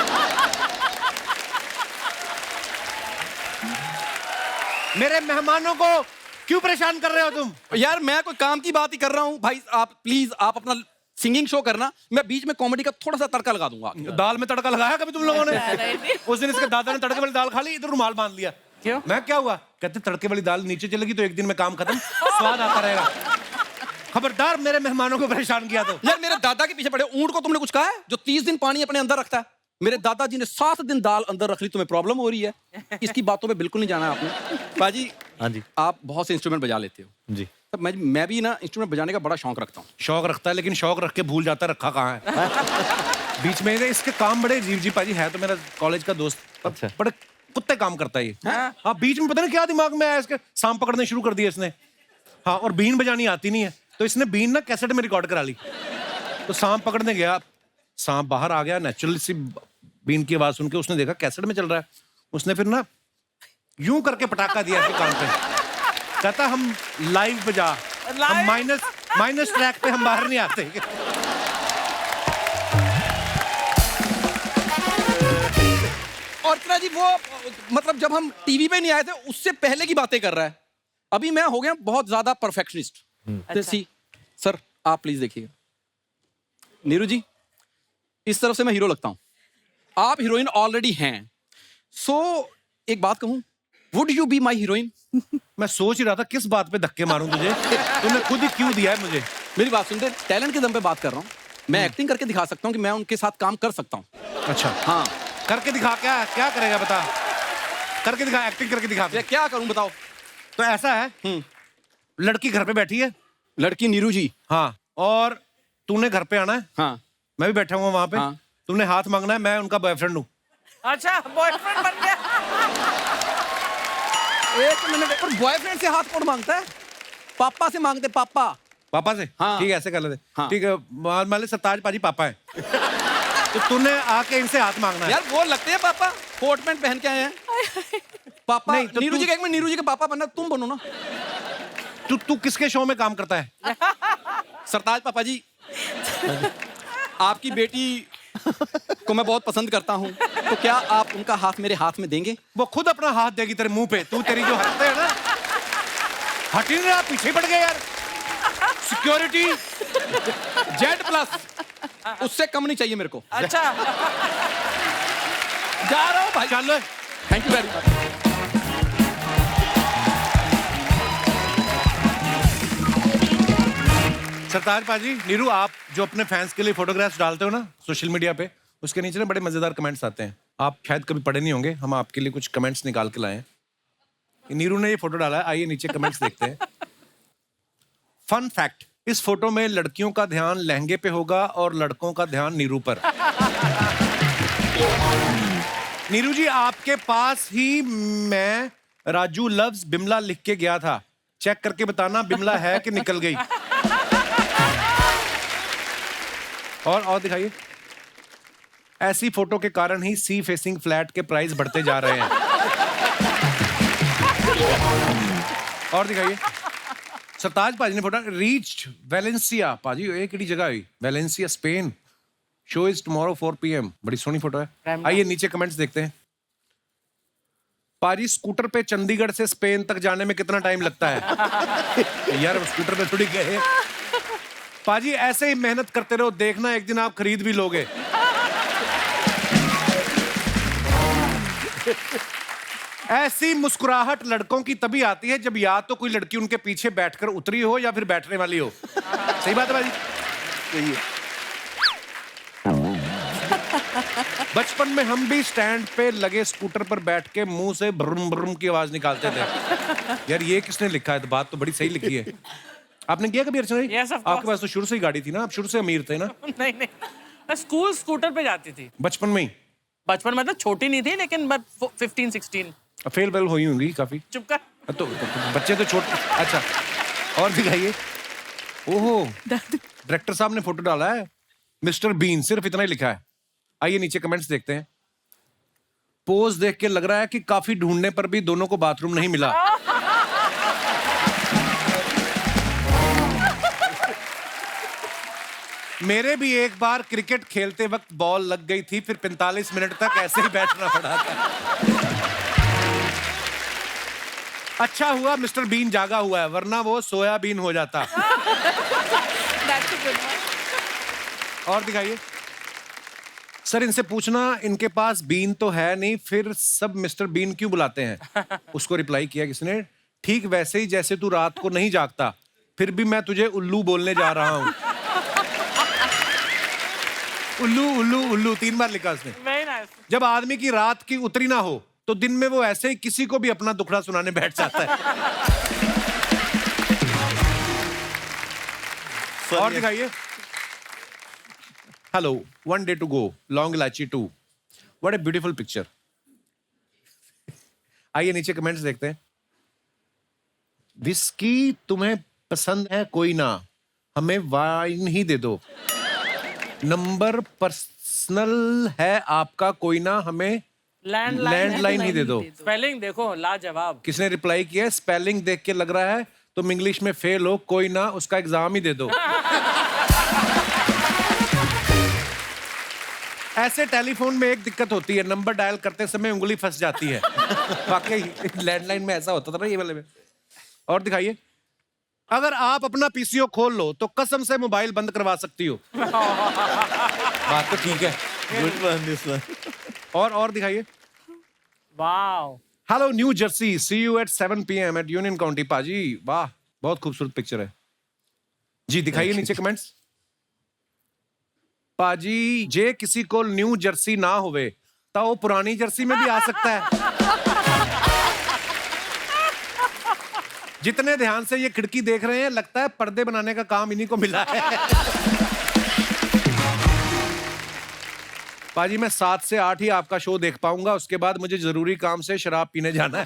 मेरे मेहमानों को क्यों परेशान कर रहे हो तुम? यार मैं कोई काम की बात ही कर रहा हूँ भाई। आप प्लीज आप अपना सिंगिंग शो करना, मैं बीच में कॉमेडी का थोड़ा सा तड़का लगा दूंगा। दाल में तड़का लगाया कभी तुम लोगों ने? उस दिन इसके दादा ने तड़के वाली दाल खा ली, इधर रुमाल बांध लिया। क्यों? मैं क्या हुआ? कहते तड़के वाली दाल नीचे चलेगी तो एक दिन में काम खत्म, स्वाद आता रहेगा। खबरदार मेरे मेहमानों को परेशान किया तो। यार मेरे दादा के पीछे पड़े ऊंट को तुमने कुछ कहा है जो 30 दिन पानी अपने अंदर रखता है? मेरे दादाजी ने 7 दिन दाल अंदर रख ली, तुम्हें प्रॉब्लम हो रही है? इसकी बातों में बिल्कुल नहीं जाना है आपने। बाजी, हाँ जी, आप बहुत से इंस्ट्रूमेंट बजा लेते हो। जी। तब मैं भी ना इंस्ट्रूमेंट बजाने का बड़ा शौक रखता हूँ। शौक रखता है, लेकिन शौक रख के भूल जाता है रखा कहाँ है। बीच में इसके काम बड़े अजीब जी। पाजी है तो मेरा कॉलेज का दोस्त, अच्छा। बड़े कुत्ते काम करता है ये। हाँ, बीच में पता नहीं क्या दिमाग में आया इसके, सांप पकड़ने शुरू कर दिया इसने। हाँ, और बीन बजानी आती नहीं है, तो इसने बीन ना कैसेट में रिकॉर्ड करा ली। तो सांप पकड़ने गया, सांप बाहर आ गया, नेचुरल सी बीन की आवाज सुन के उसने देखा कैसेट में चल रहा है। उसने फिर ना यूं करके पटाखा दिया इसके कान पे, कहता हम लाइव बजा, हम माइनस ट्रैक पे हम बाहर नहीं आते। और इतना जी वो मतलब जब हम टीवी पे नहीं आए थे उससे पहले की बातें कर रहा है। अभी मैं हो गया बहुत ज्यादा परफेक्शनिस्ट। सी सर आप प्लीज देखिएगा। नीरू जी, इस तरफ से मैं हीरो लगता हूं, आप हीरोइन ऑलरेडी हैं। सो एक बात कहूं, would you be my heroine? मैं सोच ही रहा था किस बात पे धक्के मारूं तुझे, तुमने खुद ही क्यों दिया है मुझे। मेरी बात सुनते, टैलेंट के दम पे बात कर रहा हूं। मैं एक्टिंग करके दिखा सकता हूं कि मैं उनके साथ काम कर सकता हूं। अच्छा, हाँ, करके दिखा। क्या क्या करेगा बता, करके दिखा, एक्टिंग करके दिखा। मैं क्या करूं बताओ। तो ऐसा है, लड़की घर पे बैठी है, लड़की नीरू जी। हाँ, और तूने घर पे आना है, हाँ मैं भी बैठा हुआ वहां पे। हाँ। तूने हाथ मांगना है, मैं उनका बॉयफ्रेंड हूँ। अच्छा, बॉयफ्रेंड बन गया। एक मिनट, पर बॉयफ्रेंड से हाथ कौन मांगता है? पापा से मांगते, पापा। पापा से? हाँ। ठीक है, ऐसे कर लेते। हाँ। ठीक है, मान ले सरताज पाजी पापा है। तो तूने आके इनसे हाथ मांगना है। यार वो लगते हैं पापा, कोट पैंट पहन के आए हैं। पापा नहीं, तो नीरू तू- जी के, एक मिनट, नीरू जी के पापा बनना तुम बनो ना। तू किसके शो में काम करता है? सरताज पापा जी, आपकी बेटी को मैं बहुत पसंद करता हूँ, तो क्या आप उनका हाथ मेरे हाथ में देंगे? वो खुद अपना हाथ देगी तेरे मुंह पे। तू तेरी जो हरकतें है ना, हट ही नहीं रहा, पीछे पड़ गया यार। सिक्योरिटी Z+ उससे कम नहीं चाहिए मेरे को। अच्छा जा रहा हूँ भाई। चल थैंक यू वेरी मच। सरताज पाजी, नीरू, आप जो अपने फैंस के लिए फोटोग्राफ्स डालते हो ना सोशल मीडिया पे, उसके नीचे ना बड़े मजेदार कमेंट्स आते हैं। आप शायद कभी पढ़े नहीं होंगे, हम आपके लिए कुछ कमेंट्स निकाल के लाए हैं। नीरू ने ये फोटो डाला है, आइए नीचे कमेंट्स देखते हैं। फन फैक्ट, इस फोटो में लड़कियों का ध्यान लहंगे पे होगा और लड़कों का ध्यान नीरू पर। नीरू जी, आपके पास ही मैं राजू लव्स बिमला लिख के गया था, चेक करके बताना बिमला है कि निकल गई। और दिखाइए। ऐसी फोटो के कारण ही सी फेसिंग फ्लैट के प्राइस बढ़ते जा रहे हैं। और दिखाइए। सरताज पाजी ने फोटो रीच्ड वेलेंसिया। पाजी ये किसी जगह हुई? Valencia, Spain. Show is tomorrow 4 PM। बड़ी सोहनी फोटो है। आइए नीचे कमेंट्स देखते हैं। पाजी, स्कूटर पे चंडीगढ़ से स्पेन तक जाने में कितना टाइम लगता है? यार स्कूटर पे थोड़ी गए। पाजी ऐसे ही मेहनत करते रहो, देखना एक दिन आप खरीद भी लोगे। ऐसी मुस्कुराहट लड़कों की तभी आती है जब या तो कोई लड़की उनके पीछे बैठकर उतरी हो या फिर बैठने वाली हो। सही बात है पाजी? सही है। बचपन में हम भी स्टैंड पे लगे स्कूटर पर बैठ के मुंह से ब्रुम ब्रुम की आवाज निकालते थे। यार ये किसने लिखा है? तो बात तो बड़ी सही लिखी है। आपने किया कभी अर्चना जी? Yes, of course. आपके पास तो शुरू से ही गाड़ी थी ना, आप शुरू से अमीर थे ना? नहीं नहीं, मैं स्कूल स्कूटर पे जाती थी बचपन में ही? बचपन में, मतलब छोटी नहीं थी लेकिन 15-16। फेल वेल हुई होंगी काफी। चुप कर। तो बच्चे तो छोटे। अच्छा और दिखाइए। ओहो, डायरेक्टर साहब ने फोटो डाला है, मिस्टर बीन, सिर्फ इतना ही लिखा है। आइए नीचे कमेंट्स देखते हैं। पोज देख के लग रहा है कि काफी ढूंढने पर भी दोनों को बाथरूम नहीं मिला। मेरे भी एक बार क्रिकेट खेलते वक्त बॉल लग गई थी, फिर 45 मिनट तक ऐसे ही बैठना पड़ा था। अच्छा हुआ मिस्टर बीन जागा हुआ है, वरना वो सोयाबीन हो जाता। That's a good one. और दिखाइए। सर इनसे पूछना, इनके पास बीन तो है नहीं, फिर सब मिस्टर बीन क्यों बुलाते हैं? उसको रिप्लाई किया किसने, ठीक वैसे ही जैसे तू रात को नहीं जागता, फिर भी मैं तुझे उल्लू बोलने जा रहा हूं। उल्लू उल्लू उल्लू 3 बार लिखा उसने। Very nice. जब आदमी की रात की उतरी ना हो तो दिन में वो ऐसे ही किसी को भी अपना दुखड़ा सुनाने बैठ जाता है। और दिखाइए। Hello, 1 day to go, long इलायची 2। What a beautiful picture. आइए नीचे कमेंट्स देखते हैं। विस्की तुम्हें पसंद है कोई ना, हमें वाइन ही दे दो। नंबर पर्सनल है आपका कोई ना, हमें लैंडलाइन ही दे दो। स्पेलिंग देखो, लाजवाब। किसने रिप्लाई किया? स्पेलिंग देख के लग रहा है तुम इंग्लिश में फेल हो, कोई ना उसका एग्जाम ही दे दो। ऐसे टेलीफोन में एक दिक्कत होती है, नंबर डायल करते समय उंगली फंस जाती है। वाकई लैंडलाइन में ऐसा होता था ना ये वाले में। और दिखाइए। अगर आप अपना पीसीओ खोल लो तो कसम से मोबाइल बंद करवा सकती हो। बात तो ठीक है। Good one this one. और दिखाइए। Wow. Hello New Jersey, see you at 7 PM at Union County. पाजी वाह, बहुत खूबसूरत पिक्चर है जी। दिखाइए नीचे कमेंट्स। पाजी जे किसी को न्यू जर्सी ना होवे तो वो पुरानी जर्सी में भी आ सकता है। जितने ध्यान से ये खिड़की देख रहे हैं, लगता है पर्दे बनाने का काम इन्हीं को मिला है। पाजी मैं 7 से 8 ही आपका शो देख पाऊंगा, उसके बाद मुझे जरूरी काम से शराब पीने जाना है।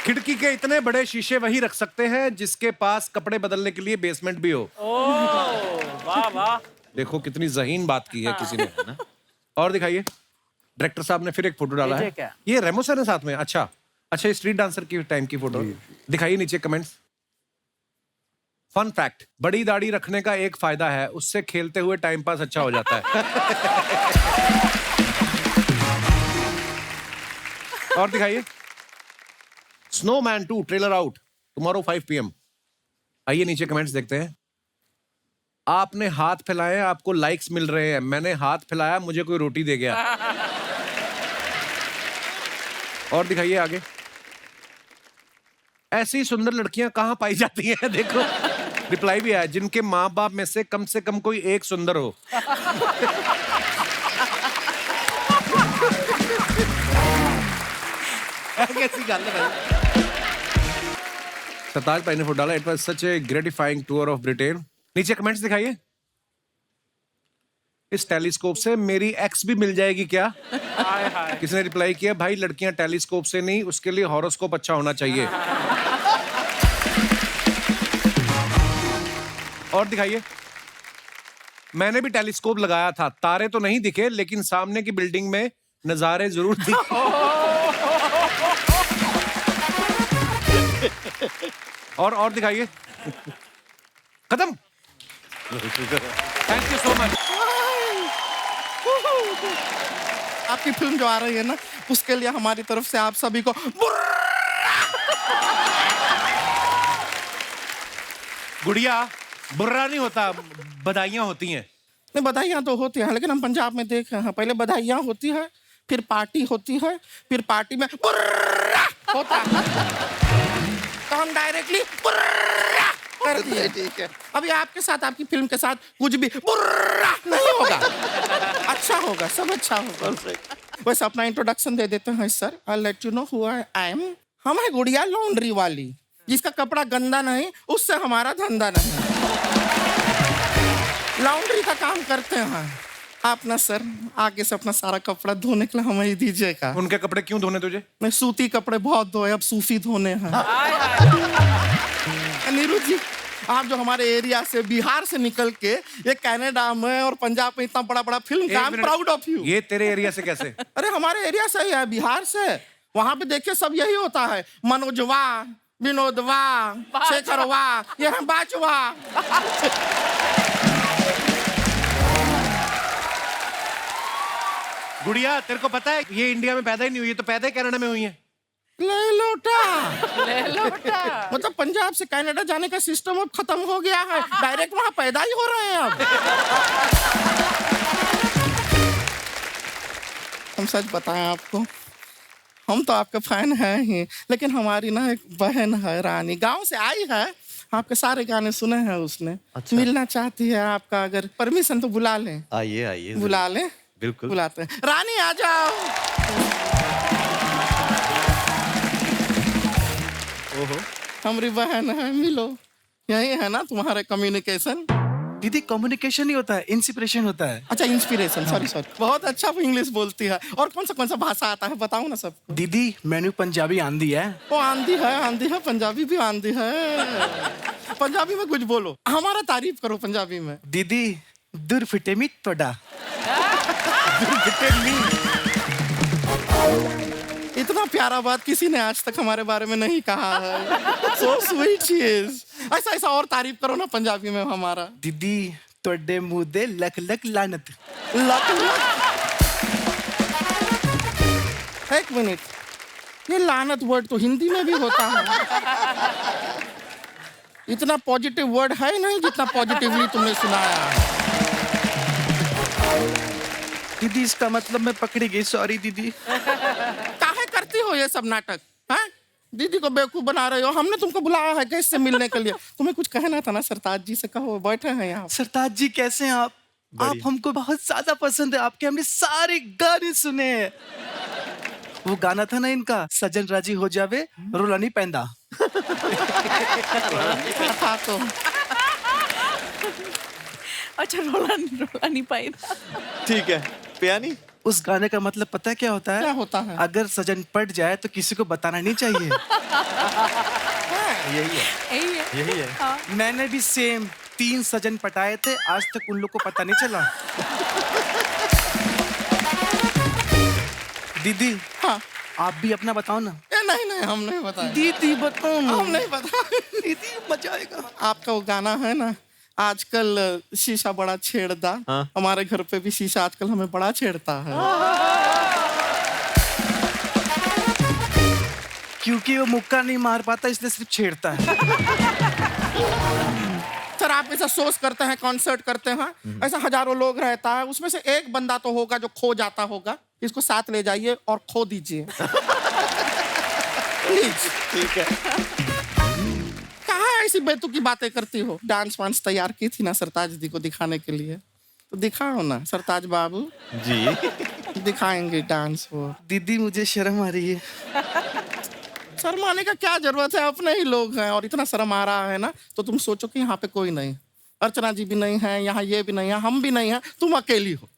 खिड़की के इतने बड़े शीशे वही रख सकते हैं जिसके पास कपड़े बदलने के लिए बेसमेंट भी हो। वाह वाह। देखो कितनी जहीन बात की है किसी ने, है ना? और दिखाइए। डायरेक्टर साहब ने फिर एक फोटो डाला है। क्या? ये रेमो सर है साथ में। अच्छा, ये स्ट्रीट डांसर की टाइम की फोटो। दिखाइए नीचे कमेंट्स। फन फैक्ट, बड़ी दाढ़ी रखने का एक फायदा है, उससे खेलते हुए टाइम पास अच्छा हो जाता है। और दिखाइए। Snowman 2 trailer out. Tomorrow 5 PM। आइए नीचे कमेंट्स देखते हैं। आपने हाथ फैलाए, आपको लाइक्स मिल रहे हैं। मैंने हाथ फैलाया, मुझे कोई रोटी दे गया। और दिखाइए आगे। ऐसी सुंदर लड़कियां कहां पाई जाती हैं? देखो रिप्लाई भी आया, जिनके माँ बाप में से कम कोई एक सुंदर हो। कैसी गल है भाई? सरताज भाई ने फुट डाला, it was such A gratifying tour of Britain. नीचे कमेंट्स दिखाइए। इस टेलीस्कोप से मेरी एक्स भी मिल जाएगी क्या? हाय हाय। किसी ने रिप्लाई किया, भाई लड़कियां टेलीस्कोप से नहीं, उसके लिए हॉरोस्कोप अच्छा होना चाहिए। और दिखाइए। मैंने भी टेलीस्कोप लगाया था, तारे तो नहीं दिखे लेकिन सामने की बिल्डिंग में नजारे जरूर दिखे। और दिखाइए। खत्म। Thank you so much. आपकी फिल्म जो आ रही है ना, उसके लिए हमारी तरफ से आप सभी को गुड़िया, बुर्रा नहीं होता, बधाइयां होती हैं। नहीं, बधाइयाँ तो होती हैं, लेकिन हम पंजाब में देखे हैं, पहले बधाइयाँ होती है, फिर पार्टी होती है, फिर पार्टी में होता है, तो हम डायरेक्टली कर दिए। ठीक है, अभी आपके साथ, आपकी फिल्म के साथ कुछ भी नहीं होगा। अच्छा होगा, सब अच्छा होगा। वैसे अपना इंट्रोडक्शन दे देते हैं sir. I let you know who I am. हम है गुड़िया लॉन्ड्री वाली, जिसका कपड़ा गंदा नहीं, उससे हमारा धंधा नहीं। लॉन्ड्री का काम करते हैं। आप ना सर आगे से अपना सारा कपड़ा धोने के लिए हमें ही दीजिएगा। उनके कपड़े क्यों धोने तुझे? मैं सूती कपड़े बहुत धोए, अब सूफी धोने हैं। नीरू जी, आप जो हमारे एरिया से, बिहार से निकल के ये कनाडा में और पंजाब में इतना बड़ा बड़ा फिल्म का, प्राउड ऑफ यू। ये तेरे एरिया से कैसे? अरे हमारे एरिया से ही है, बिहार से। वहां पे देखिए सब यही होता है, मनोजवा, विनोदवा, शेखरवा, ये है बाचवा। गुड़िया, तेरे को पता है ये इंडिया में पैदा ही नहीं हुई है, तो पैदा ही कनाडा में हुई है। ले लोटा। मतलब पंजाब से कनाडा जाने का सिस्टम अब खत्म हो गया है, डायरेक्ट वहां पैदा ही हो रहे हैं अब। हम सच बताएं आपको, हम तो आपके फैन हैं ही, लेकिन हमारी ना एक बहन है रानी, गांव से आई है, आपके सारे गाने सुने हैं उसने। अच्छा। मिलना चाहती है आपका, अगर परमिशन तो बुला लें। आइए आइए, बुला लें, बिल्कुल बुलाते हैं। रानी आ जाओ। ओहो, हमारी बहन है, मिलो। यही है ना तुम्हारे कम्युनिकेशन? दीदी कम्युनिकेशन ही होता है, इंस्पिरेशन होता है। अच्छा, इंस्पिरेशन, सॉरी। बहुत अच्छा वो इंग्लिश बोलती है। और कौन सा भाषा आता है, बताओ ना सब। दीदी मैंने पंजाबी आंधी है। वो आंधी है, पंजाबी भी आंधी है। पंजाबी में कुछ बोलो, हमारा तारीफ करो पंजाबी में। दीदी दूर फिटे मित तोड़ा। इतना प्यारा बात किसी ने आज तक हमारे बारे में नहीं कहा है। So sweet she is. ऐसा और तारीफ करो ना पंजाबी में हमारा। दीदी तोड़े मुंह दे लख लख लानत। लक। एक मिनट, ये लानत वर्ड तो हिंदी में भी होता है। इतना पॉजिटिव वर्ड है नहीं जितना पॉजिटिवली तुमने सुनाया। दीदी इसका मतलब मैं पकड़ी गई, सॉरी दीदी। काहे करती हो ये सब नाटक? हाँ, दीदी को बेवकूफ बना रहे हो। हमने तुमको बुलाया है गेस्ट से मिलने के लिए, तुम्हें कुछ कहना था ना सरताज जी से, कहो, बैठे हैं यहाँ। सरताज जी कैसे हैं आप? आप हमको बहुत ज्यादा पसंद है, आपके हमने सारे गाने सुने हैं। वो गाना था ना इनका, सजन राजी हो जावे रोला नहीं पैंदा। था तो अच्छा, रोला नहीं पाई था। ठीक है पियानी। उस गाने का मतलब पता है क्या होता है? क्या होता है? अगर सजन पट जाए तो किसी को बताना नहीं चाहिए। यही है। मैंने भी सेम 3 सजन पटाए थे, आज तक उन लोग को पता नहीं चला। दीदी हाँ। आप भी अपना बताओ ना। नहीं, हम नहीं बताए। दीदी बताओ ना। हम नहीं बताए। दीदी मजा आएगा। आपका वो गाना है ना, आजकल शीशा बड़ा छेड़ता। हाँ। हमारे घर पे भी शीशा आजकल हमें बड़ा छेड़ता है। क्योंकि वो मुक्का नहीं मार पाता इसलिए सिर्फ छेड़ता है। सर आप ऐसा शोज करते हैं, कॉन्सर्ट करते हैं, ऐसा हजारों लोग रहता है, उसमें से एक बंदा तो होगा जो खो जाता होगा, इसको साथ ले जाइए और खो दीजिए। प्लीज। ठीक है। कहाँ ऐसी बेतुकी बातें करती हो? डांस वांस तैयार की थी ना सरताज दी को दिखाने के लिए, तो दिखाओ ना सरताज बाबू। जी। दिखाएंगे डांस वो। दीदी मुझे शर्म आ रही है। शर्माने का क्या जरूरत है, अपने ही लोग हैं और इतना शर्म आ रहा है ना, तो तुम सोचो कि यहाँ पे कोई नहीं, अर्चना जी भी नहीं है, यहाँ ये भी नहीं है, हम भी नहीं है, तुम अकेली हो।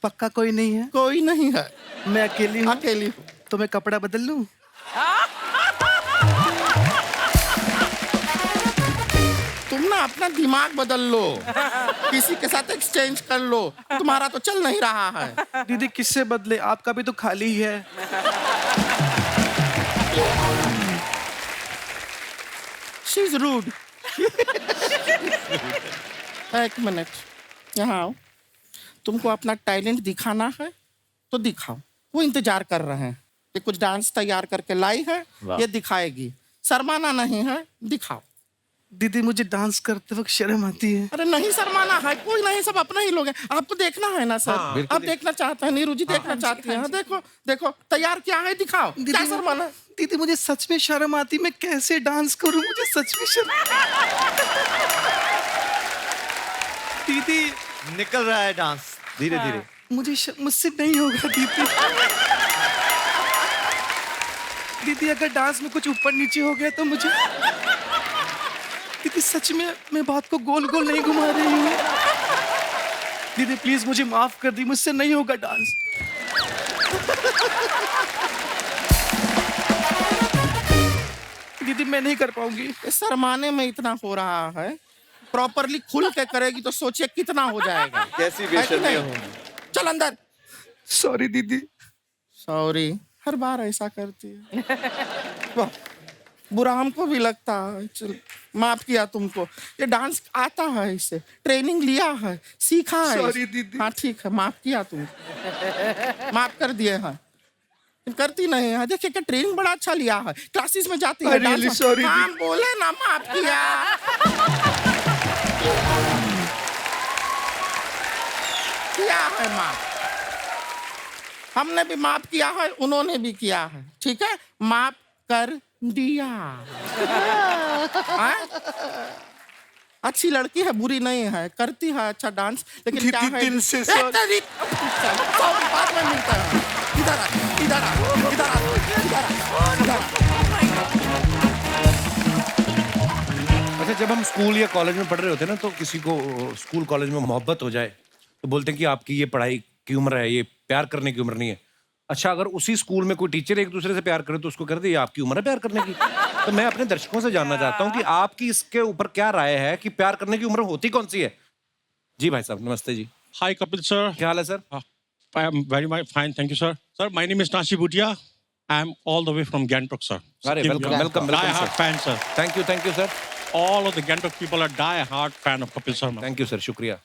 पक्का कोई नहीं है? कोई नहीं है, मैं अकेली हूँ। अकेली हो। तो मैं कपड़ा बदल लूं? तुम ना अपना दिमाग बदल लो, किसी के साथ एक्सचेंज कर लो, तुम्हारा तो चल नहीं रहा है। दीदी किससे बदले, आपका भी तो खाली ही है। She is rude. एक मिनट, यहाँ आओ। तुमको अपना टैलेंट दिखाना है तो दिखाओ, वो इंतजार कर रहे हैं। ये कुछ डांस तैयार करके लाई है, वाह। ये दिखाएगी, शर्माना नहीं है, दिखाओ। दीदी मुझे डांस करते वक्त शर्म आती है। अरे नहीं शर्माना है, कोई नहीं, सब अपने ही लोग हैं। आपको देखना है ना सर? आप देखना चाहते हैं, नीरू जी देखना चाहती है। देखो देखो तैयार क्या है, दिखाओ। क्या शर्माना? दीदी मुझे सच में शर्म आती, मैं कैसे डांस करूं, मुझे सच में शर्म। दीदी निकल रहा है डांस धीरे धीरे। मुझसे नहीं होगा दीदी। दीदी अगर डांस में कुछ ऊपर नीचे हो गया तो मुझे, दीदी सच में मैं बात को गोल गोल नहीं घुमा रही हूँ। दीदी प्लीज मुझे माफ कर दी, मुझसे नहीं होगा डांस। दीदी मैं नहीं कर पाऊंगी। ये शर्माने में इतना हो रहा है, प्रॉपरली खुल के करेगी तो सोचिए कितना हो जाएगा। कैसी है कि बेशर्मियां नहीं? होंगी। चल अंदर। सॉरी दीदी। सॉरी, हर बार ऐसा करती है। वाह, बुरा हमको भी लगता है। चल माफ किया तुमको, ये डांस आता है, इसे ट्रेनिंग लिया है, सीखा है। Sorry, दीदी। हाँ ठीक है, माफ किया तुमको, माफ कर दिए हैं। करती नहीं है, देखिए क्या ट्रेनिंग बड़ा अच्छा लिया है, क्लासेस में जाती है। really डांस- sorry, हाँ बोले ना, माफ किया। किया है माफ, हमने भी माफ किया है, उन्होंने भी किया है, ठीक है, माफ कर दिया। हाँ? अच्छी लड़की है, बुरी नहीं है, करती है अच्छा डांस, लेकिन क्या है दिल से sorry, बाद में मिलते हैं। इधर आ, इधर आ, इधर आ, इधर आ, इधर आ। अच्छा, जब हम स्कूल या कॉलेज में पढ़ रहे होते हैं ना, तो किसी को स्कूल कॉलेज में मोहब्बत हो जाए तो बोलते हैं कि आपकी ये पढ़ाई की उम्र है, ये प्यार करने की उम्र नहीं है। अच्छा, अगर उसी स्कूल में कोई टीचर एक दूसरे से प्यार करे तो उसको कर दे, ये आपकी उम्र है प्यार करने की। तो मैं अपने दर्शकों से जानना चाहता हूँ कि आपकी इसके ऊपर क्या राय है कि प्यार करने की उम्र होती कौन सी है? जी भाई साहब, नमस्ते जी। Hi, Kapil sir. क्या हाल है sir? I am very fine, thank you, sir. Sir, my name is Nashi Bhutia. I am all the way from Gangtok, sir. अरे welcome Die-hard fan, sir. Thank you sir. All of the Gangtok people are die-hard fan of Kapil Sharma. Thank you sir, शुक्रिया।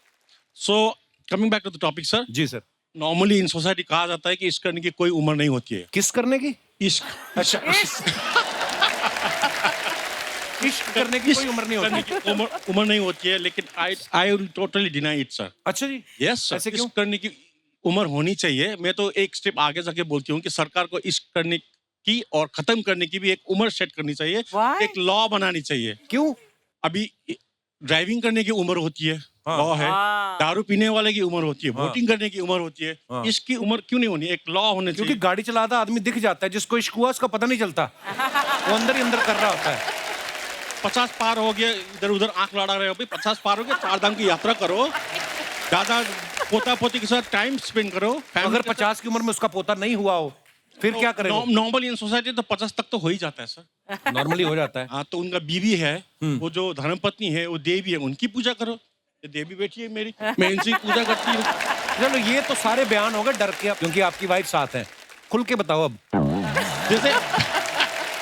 So, coming back to the topic, sir. जी sir. Normally in society कहा जाता है कि इश्क करने की कोई उम्र नहीं होती है। किस करने की? इश्क अच्छा, इश्क करने की कोई उम्र नहीं करने होती। की उम्र नहीं होती है, लेकिन I will totally deny it, sir. अच्छा जी, Yes, sir. ऐसे क्यों? इश्क करने की उम्र होनी चाहिए। मैं तो एक स्टेप आगे जाके बोलती हूँ कि सरकार को इश्क करने की और खत्म करने की भी एक उम्र सेट करनी चाहिए, Why? एक लॉ बनानी चाहिए। क्यों? अभी ड्राइविंग करने की उम्र होती है, हाँ। लॉ है। हाँ। दारू पीने वाले की उम्र होती है, हाँ। वोटिंग करने की उम्र होती है। हाँ। इसकी उम्र क्यों नहीं होनी? एक लॉ होने क्योंकि चाहिए। गाड़ी चलाता आदमी दिख जाता है, जिसको इश्क हुआ उसका पता नहीं चलता, वो अंदर ही अंदर कर रहा होता है। 50 पार हो गया, इधर उधर आंख लड़ा रहे हो भाई, 50 पार हो गया, 4 धाम की यात्रा करो, दादा पोता पोती के साथ टाइम स्पेंड करो। अगर 50 की उम्र में उसका पोता नहीं हुआ हो, फिर क्या करेगा? नॉर्मली इन सोसाइटी तो 50 तक तो हो ही जाता है सर। नॉर्मली हो जाता है। हाँ, तो उनका बीवी है, वो जो धर्मपत्नी है, वो देवी है, उनकी पूजा करो। ये देवी बेटी है मेरी, मैं इनकी पूजा करती हूँ। चलो, ये तो सारे बयान हो गए डर के, क्योंकि आपकी वाइफ साथ है। खुल के बताओ अब।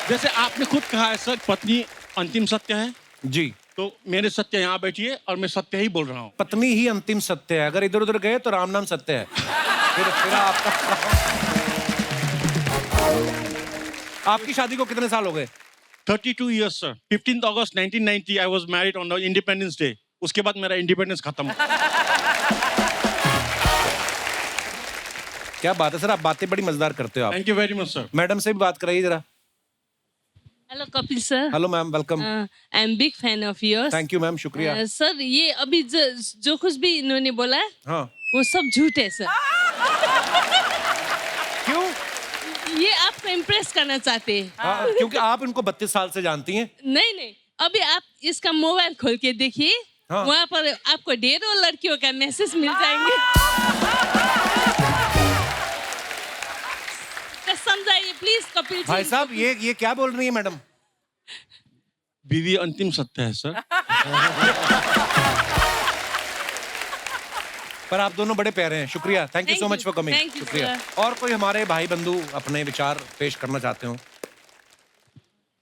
जैसे आपने खुद कहा है सर, पत्नी अंतिम सत्य है, जी, तो मेरे सत्य यहाँ बैठी है और मैं सत्य ही बोल रहा हूँ। पत्नी ही अंतिम सत्य है। अगर इधर उधर गए तो राम नाम सत्य है। फिर आपका आपकी शादी को कितने साल हो गए? 32 years sir. 15th August 1990 I was married on the Independence Day. उसके बाद मेरा इंडिपेंडेंस खत्म. क्या बात है सर, आप बातें बड़ी मजेदार करते हो आप. Thank you very much sir. Madam से भी बात कराइए जरा. Hello Kapil sir. Hello ma'am, welcome. I am big fan of yours. Thank you ma'am, शुक्रिया. सर ये अभी जो कुछ भी इन्होंने बोला है हाँ. वो सब झूठ है सर. क्यों? ये आपको इम्प्रेस करना चाहते हैं. हाँ, क्योंकि आप इनको 32 साल से जानती हैं. नहीं अभी आप इसका मोबाइल खोल के देखिए. हाँ. वहाँ पर आपको ढेरों लड़कियों का मैसेज मिल जाएंगे. समझाइए प्लीज कपिल भाई साहब, ये क्या बोल रही है मैडम? बीवी अंतिम सत्य है सर. पर आप दोनों बड़े प्यारे हैं. शुक्रिया, thank you so much for coming. Thank you, शुक्रिया. sir. और कोई हमारे भाई बंधु अपने विचार पेश करना चाहते हो?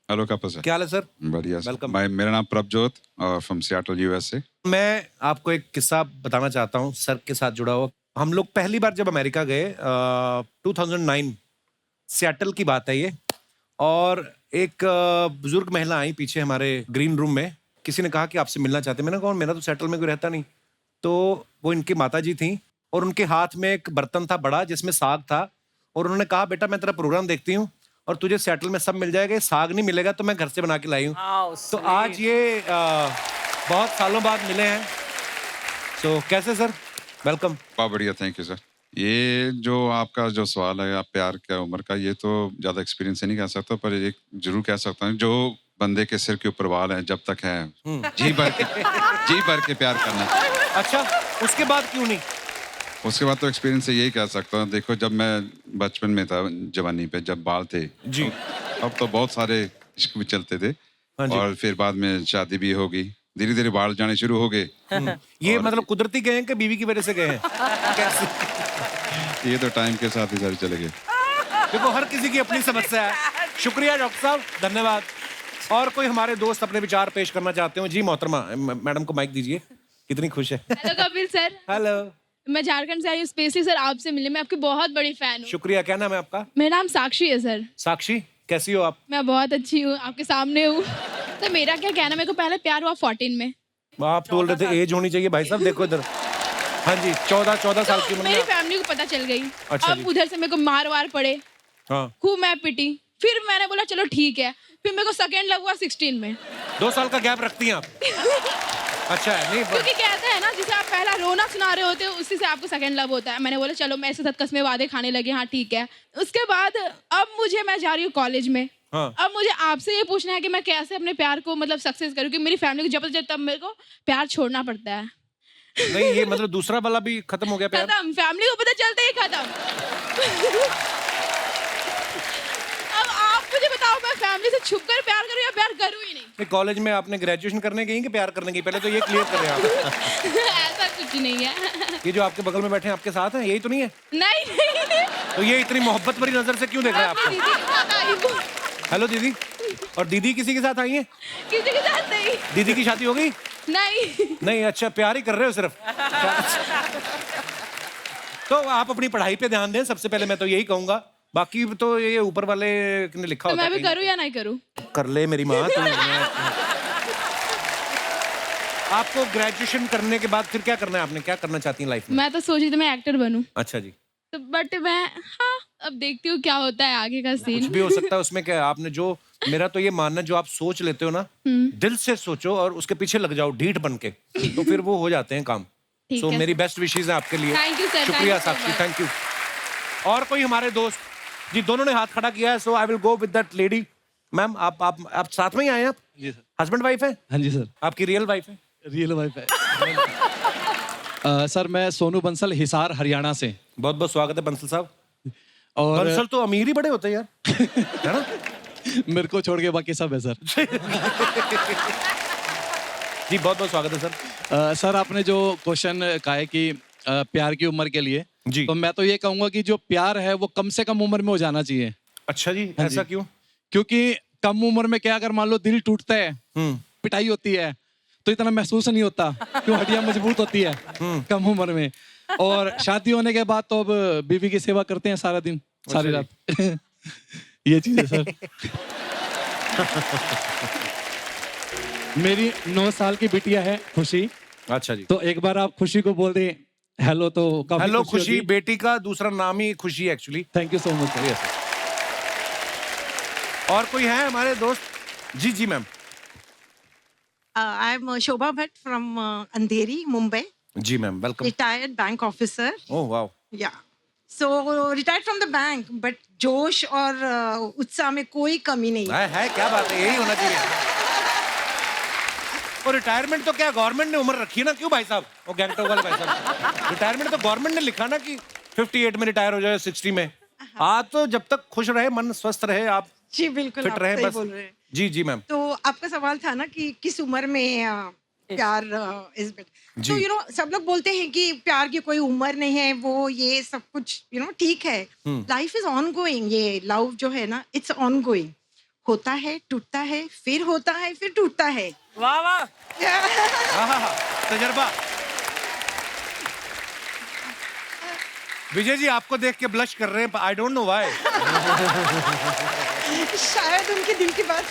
Hello Kapil sir. क्या हाल है सर? बढ़िया सर. Welcome. मेरा नाम प्रभजोत और फ्रॉम सियाटल यूएसए. मैं आपको एक किस्सा बताना चाहता हूँ सर के साथ जुड़ा हुआ. हम लोग पहली बार जब अमेरिका गए 2009 सियाटल की बात है ये. और एक बुजुर्ग महिला आई पीछे हमारे ग्रीन रूम में. किसी ने कहा कि आपसे मिलना चाहते. मैंने कहा मेरा तो सियाटल में कोई रहता नहीं. तो वो इनकी माता जी थी और उनके हाथ में एक बर्तन था बड़ा जिसमें साग था. और उन्होंने कहा बेटा मैं तेरा प्रोग्राम देखती हूँ और तुझे सियाटल में सब मिल जाएगा, ये साग नहीं मिलेगा तो मैं घर से बना के लाई हूँ. तो आज ये बहुत सालों बाद मिले हैं. तो कैसे सर? वेलकम. बहुत बढ़िया, थैंक यू सर. ये जो आपका जो सवाल है आप प्यार क्या उम्र का, ये तो ज़्यादा एक्सपीरियंस से नहीं कह सकता, पर एक जरूर कह सकता हूँ जो बंदे के सिर के ऊपर बाल है जब तक है जी भर के प्यार करना. अच्छा, उसके बाद क्यों नहीं? उसके बाद तो एक्सपीरियंस से यही कह सकता हूँ. देखो जब मैं बचपन में था, जवानी पे जब बाल थे जी, अब तो बहुत सारे इश्क भी चलते थे. हाँ जी. और फिर बाद में शादी भी होगी, धीरे धीरे बाल जाने शुरू हो गए. ये मतलब कुदरती गए हैं कि बीवी की वजह से गए हैं? कैसे? ये तो टाइम के साथ ही सारे चले गए. देखो हर किसी की अपनी समस्या है. शुक्रिया डॉक्टर साहब, धन्यवाद. और कोई हमारे दोस्त अपने विचार पेश करना चाहते हो? जी मोहतरमा, मैडम को माइक दीजिए. कितनी खुश है. Hello Kapil sir. हेलो. मैं झारखंड से आई हूँ स्पेशली सर आपसे मिलने. मैं आपकी बहुत बड़ी फैन हूँ. शुक्रिया. क्या नाम है आपका? मेरा नाम साक्षी है सर. साक्षी, कैसी हो आप? मैं बहुत अच्छी हूँ, आपके सामने हूँ. तो मेरा क्या कहना, मेरे को पहले प्यार हुआ 14 में. आप बोल रहे थे एज होनी चाहिए. भाई साहब देखो इधर. हाँ जी, 14 साल की उम्र मेरी में. फैमिली को पता चल गई. अच्छा अब जी. उधर से मेरे को मार वार पड़े, हाँ. खूब मैं पिटी. फिर मैंने बोला चलो ठीक है. फिर मेरे को सेकेंड लव हुआ 16 में. 2 साल का गैप रखती हैं आप? अच्छा है. नहीं क्योंकि कहते हैं ना, जिसे आप पहला रोना सुना रहे होते हो उसी से आपको सेकंड लव होता है. मैंने बोला चलो मैं इसके साथ कसमें वादे खाने लगे. हाँ ठीक है. उसके बाद अब मैं जा रही हूँ कॉलेज में. हाँ. अब मुझे आपसे ये पूछना है कि मैं कैसे अपने प्यार को मतलब सक्सेस करूँ, कि मेरी फैमिली को जब तब मेरे को प्यार छोड़ना पड़ता है. नहीं, ये मतलब दूसरा वाला भी खत्म हो गया प्यार? खत्म. फैमिली को पता चलता ही खत्म. अब आप मुझे बताओ, मैं फैमिली से छुप कर प्यार करूँ या प्यार करूँ ही नहीं? कॉलेज में आपने ग्रेजुएशन करने गई कि प्यार करने गई? पहले तो ये क्लियर कर रहे हैं आप. ऐसा कुछ नहीं है. ये जो आपके बगल में बैठे हैं आपके साथ हैं, यही तो नहीं है? नहीं. तो ये इतनी मोहब्बत भरी नजर से क्यों देख रहे हैं अपनी आपको? दीदी के साथ आई हूँ. हेलो दीदी. और दीदी किसी के साथ आई है? किसी के साथ नहीं. दीदी की शादी हो गई? नहीं. नहीं. अच्छा, प्यार ही कर रहे हो सिर्फ. तो आप अपनी पढ़ाई पे ध्यान दें सबसे पहले, मैं तो यही कहूंगा. बाकी तो ये ऊपर वाले ने लिखा तो होता मैं भी है. करूँ या नहीं करूँ? कर ले मेरी माँ. आपको ग्रेजुएशन करने के बाद फिर क्या करना है? आपने क्या करना चाहती हैं लाइफ में? मैं तो सोच रही थी मैं एक्टर बनूं. अच्छा जी. तो बट मैं अब देखती हूँ क्या होता है आगे का कुछ सीन. भी हो सकता है उसमें. क्या आपने जो, मेरा तो ये मानना है, जो आप सोच लेते हो ना, दिल से सोचो और उसके पीछे लग जाओ ढीठ बन के, तो फिर वो हो जाते हैं काम. ठीक सो है मेरी बेस्ट विशेज है आपके लिए. Thank you sir. शुक्रिया साक्षी, थैंक यू. और कोई हमारे दोस्त? जी, दोनों ने हाथ खड़ा किया है. So I will go with that lady. Ma'am, आप साथ में ही आए हैं? आप जी सर. हस्बैंड वाइफ है? हाँ जी सर. आपकी रियल वाइफ है? रियल वाइफ है. सर मैं सोनू बंसल, हिसार हरियाणा से. बहुत बहुत स्वागत है बंसल साहब. और बंसल तो अमीर ही बड़े होते हैं यार. है ना? मेरे को छोड़ के बाकी सब है सर. जी बहुत बहुत स्वागत है सर. सर आपने जो क्वेश्चन कहा है कि प्यार की उम्र के लिए जी, तो मैं तो ये कहूंगा कि जो प्यार है वो कम से कम उम्र में हो जाना चाहिए. अच्छा जी, हाँ ऐसा जी. क्यों? क्योंकि कम उम्र में क्या, अगर मान लो दिल टूटता है, पिटाई होती है, तो इतना महसूस नहीं होता क्यों, हड्डियां मजबूत होती है कम उम्र में. और शादी होने के बाद तो अब बीवी की सेवा करते हैं सारा दिन सारी रात. ये चीज है सर। मेरी 9 साल की बिटिया है खुशी। अच्छा जी। तो एक बार आप खुशी को बोल दें हेलो तो काफी हेलो खुशी खुशी, होगी। बेटी का दूसरा नाम ही खुशी actually. Thank you so much sir. और कोई है हमारे दोस्त? जी जी ma'am. I am Shobha Bhatt from Andheri, Mumbai. जी ma'am, welcome. Retired bank officer. Oh wow. Yeah. So retired from the bank, but जोश और उत्साह में कोई कमी नहीं है क्या बात है, यही होना चाहिए। और रिटायरमेंट तो क्या गवर्नमेंट ने उम्र रखी है ना, क्यों भाई साहब? वो गैंगटॉक वाले भाई साहब, रिटायरमेंट तो गवर्नमेंट ने लिखा ना कि 58 में रिटायर हो जाए, 60 में। आप तो जब तक खुश रहे, मन स्वस्थ रहे, आप जी बिल्कुल फिट आप रहे सही बस। बोल रहे हैं। जी जी मैम। तो आपका सवाल था ना कि किस उम्र में प्यार इज बेटर। जी। तो सब लोग बोलते हैं कि प्यार की कोई उम्र नहीं है, वो ये सब कुछ ठीक है। लाइफ इज ऑन गोइंग, ये लव जो है ना इट्स ऑन गोइंग, होता है, टूटता है, फिर होता है, फिर टूटता है। वाह वाह। तजर्बा। विजय जी आपको देख के ब्लश कर रहे हैं, आई डोंट नो व्हाई। शायद उनके दिल की बात।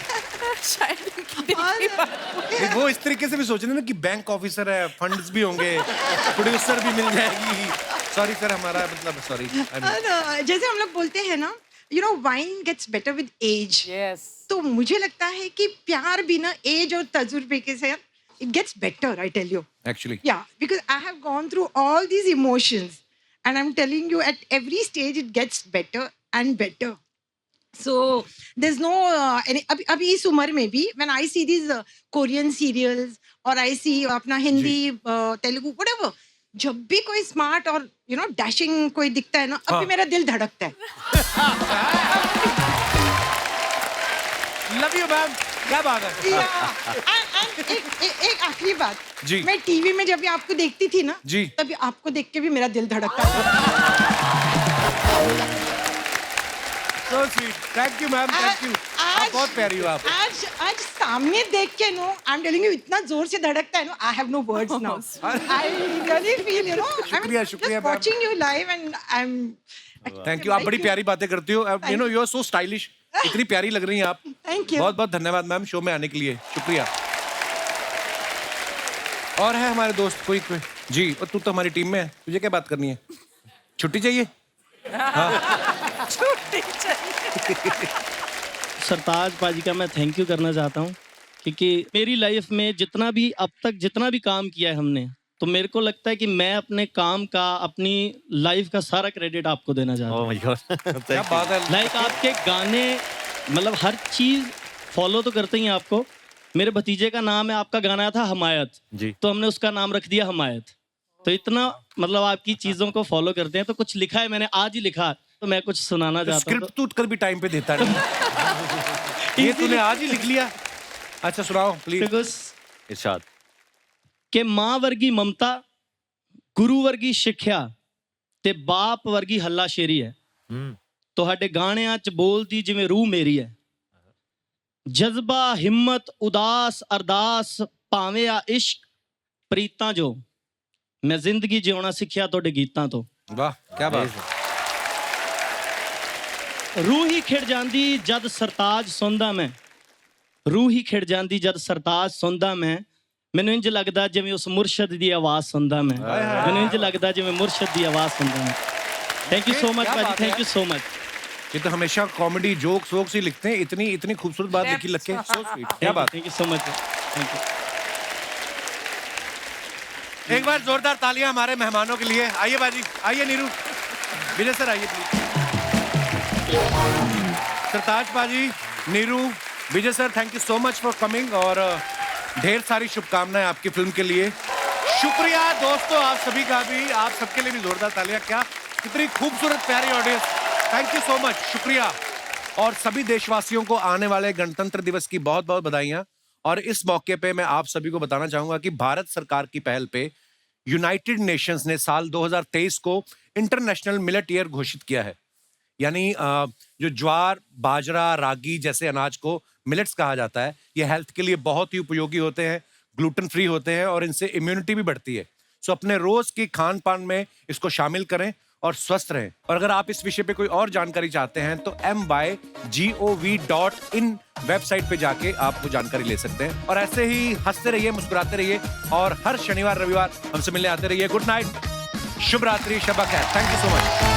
शायद उनकी दिल की बात। वो इस तरीके से भी सोच रहे हैं ना कि बैंक ऑफिसर है, फंड्स भी होंगे, प्रोड्यूसर भी मिल जाएगी। सॉरी सर, हमारा मतलब सॉरी। जैसे हम लोग बोलते हैं ना, wine gets better with age. Yes. तो मुझे लगता है कि प्यार भी ना एज और तजुर्बे के साथ it gets better, I tell you. Actually Yeah, because I have gone through all these emotions, and I'm telling you, at every stage it gets better and better. So there's no अभी इस उम्र में भी when I see these Korean serials or I see अपना Hindi Telugu whatever, जब भी कोई smart और डैशिंग कोई दिखता है ना, अभी मेरा दिल धड़कता है। लव यू मैम, क्या बात है। And एक आखिरी बात जी। मैं टीवी में जब भी आपको देखती थी ना जी। तभी आपको देख के भी मेरा दिल धड़कता था। So sweet, thank you ma'am, thank you. आप बहुत प्यारी हो आप। आज सामने देख के आई एम टेलिंग यू, इतना जोर से धड़कता है I have no words now. I really feel शुक्रिया, शुक्रिया ma'am. Watching you live and I am thank you, आप बड़ी प्यारी बातें करती हो। यू आर सो स्टाइलिश, इतनी प्यारी लग रही हैं आप। Thank you. बहुत बहुत धन्यवाद मैम शो में आने के लिए, शुक्रिया। और है हमारे दोस्त कोई जी? और तू तो हमारी टीम में है, तुझे क्या बात करनी है? छुट्टी चाहिए? छुट्टी चाहिए। सरताज पाजी का मैं थैंक यू करना चाहता हूँ, क्योंकि मेरी लाइफ में जितना भी अब तक जितना भी काम किया है हमने, तो मेरे को लगता है कि मैं अपने काम का, अपनी लाइफ का सारा क्रेडिट आपको देना चाहता हूँ। क्या बात है। लाइक आपके गाने, मतलब हर चीज फॉलो तो करते ही हैं आपको। मेरे भतीजे का नाम है, आपका गाना था हमायत जी, तो हमने उसका नाम रख दिया हमायत। तो इतना मतलब आपकी चीजों को फॉलो करते हैं। तो कुछ लिखा है, मैंने आज ही लिखा, तो मैं कुछ सुनाना चाहता हूँ। स्क्रिप्ट तू कल भी टाइम पे देता नहीं। ये तूने आज ही लिख लिया? अच्छा सुनाओ प्लीज। इरशाद। कि मां वर्गी ममता, गुरु वर्गी सिੱਖਿਆ ਤੇ ਬਾਪ ਵਰਗੀ ਹੱਲਾ ਸ਼ੇਰੀ ਹੈ। ਤੁਹਾਡੇ ਗਾਣਿਆਂ 'ਚ ਬੋਲਦੀ ਜਿਵੇਂ ਰੂਹ ਮੇਰੀ ਹੈ। ਜਜ਼ਬਾ, ਹਿੰਮਤ, ਉਦਾਸ, ਅਰਦਾਸ, ਭਾਵੇਂ ਆ ਇਸ਼ਕ, ਪ੍ਰੀਤਾਂ ਜੋ ਮੈਂ ਜ਼ਿੰਦਗੀ ਜਿਉਣਾ ਸਿੱਖਿਆ ਤੁਹਾਡੇ ਗੀਤਾਂ ਤੋਂ। ਵਾਹ ਕੀ ਬਾਤ ਹੈ। रूह ही खिड़ जांदी जद सरताज सुनदा मैं, रूह ही खिड़ जांदी जद सरताज सुनदा मैं। मैनू इंज लगदा जिवें उस मुर्शद दी आवाज सुनदा मैं। मैनू इंज लगदा जिवें मुर्शद दी आवाज सुनदा मैं। थैंक यू सो मच भाजी, थैंक यू सो मच। ये तो हमेशा कॉमेडी जोक्स वोक्स ही लिखते हैं, इतनी इतनी खूबसूरत बात लिखी लग के। सो स्वीट, क्या बात। Thank you so much, thank you. एक बार जोरदार तालियां हमारे मेहमानों के लिए। आइए बाजी, आइए नीरू, विजय सर आइए प्लीज। सरताज पाजी, Neeru, Vijay sir, thank you so much for coming और ढेर सारी शुभकामनाएं आपकी फिल्म के लिए। शुक्रिया दोस्तों, आप सभी का भी, आप सबके लिए भी जोरदार तालियां। क्या कितनी खूबसूरत प्यारी audience, thank you so much, शुक्रिया। और सभी देशवासियों को आने वाले गणतंत्र दिवस की बहुत बहुत बधाइयां। और इस मौके पे मैं आप सभी को बताना चाहूंगा कि भारत सरकार की पहल पे यूनाइटेड नेशंस ने साल 2023 को इंटरनेशनल मिलेट ईयर घोषित किया है। यानी जो ज्वार, बाजरा, रागी जैसे अनाज को मिलेट्स कहा जाता है, ये हेल्थ के लिए बहुत ही उपयोगी होते हैं, ग्लूटेन फ्री होते हैं और इनसे इम्यूनिटी भी बढ़ती है। सो अपने रोज की खान पान में इसको शामिल करें और स्वस्थ रहें। और अगर आप इस विषय पे कोई और जानकारी चाहते हैं तो mygov.in वेबसाइट पे जाके आप वो जानकारी ले सकते हैं। और ऐसे ही हंसते रहिए, मुस्कुराते रहिए और हर शनिवार रविवार हमसे मिलने आते रहिए। गुड नाइट, शुभ रात्रि, शब खैर। Thank you so much.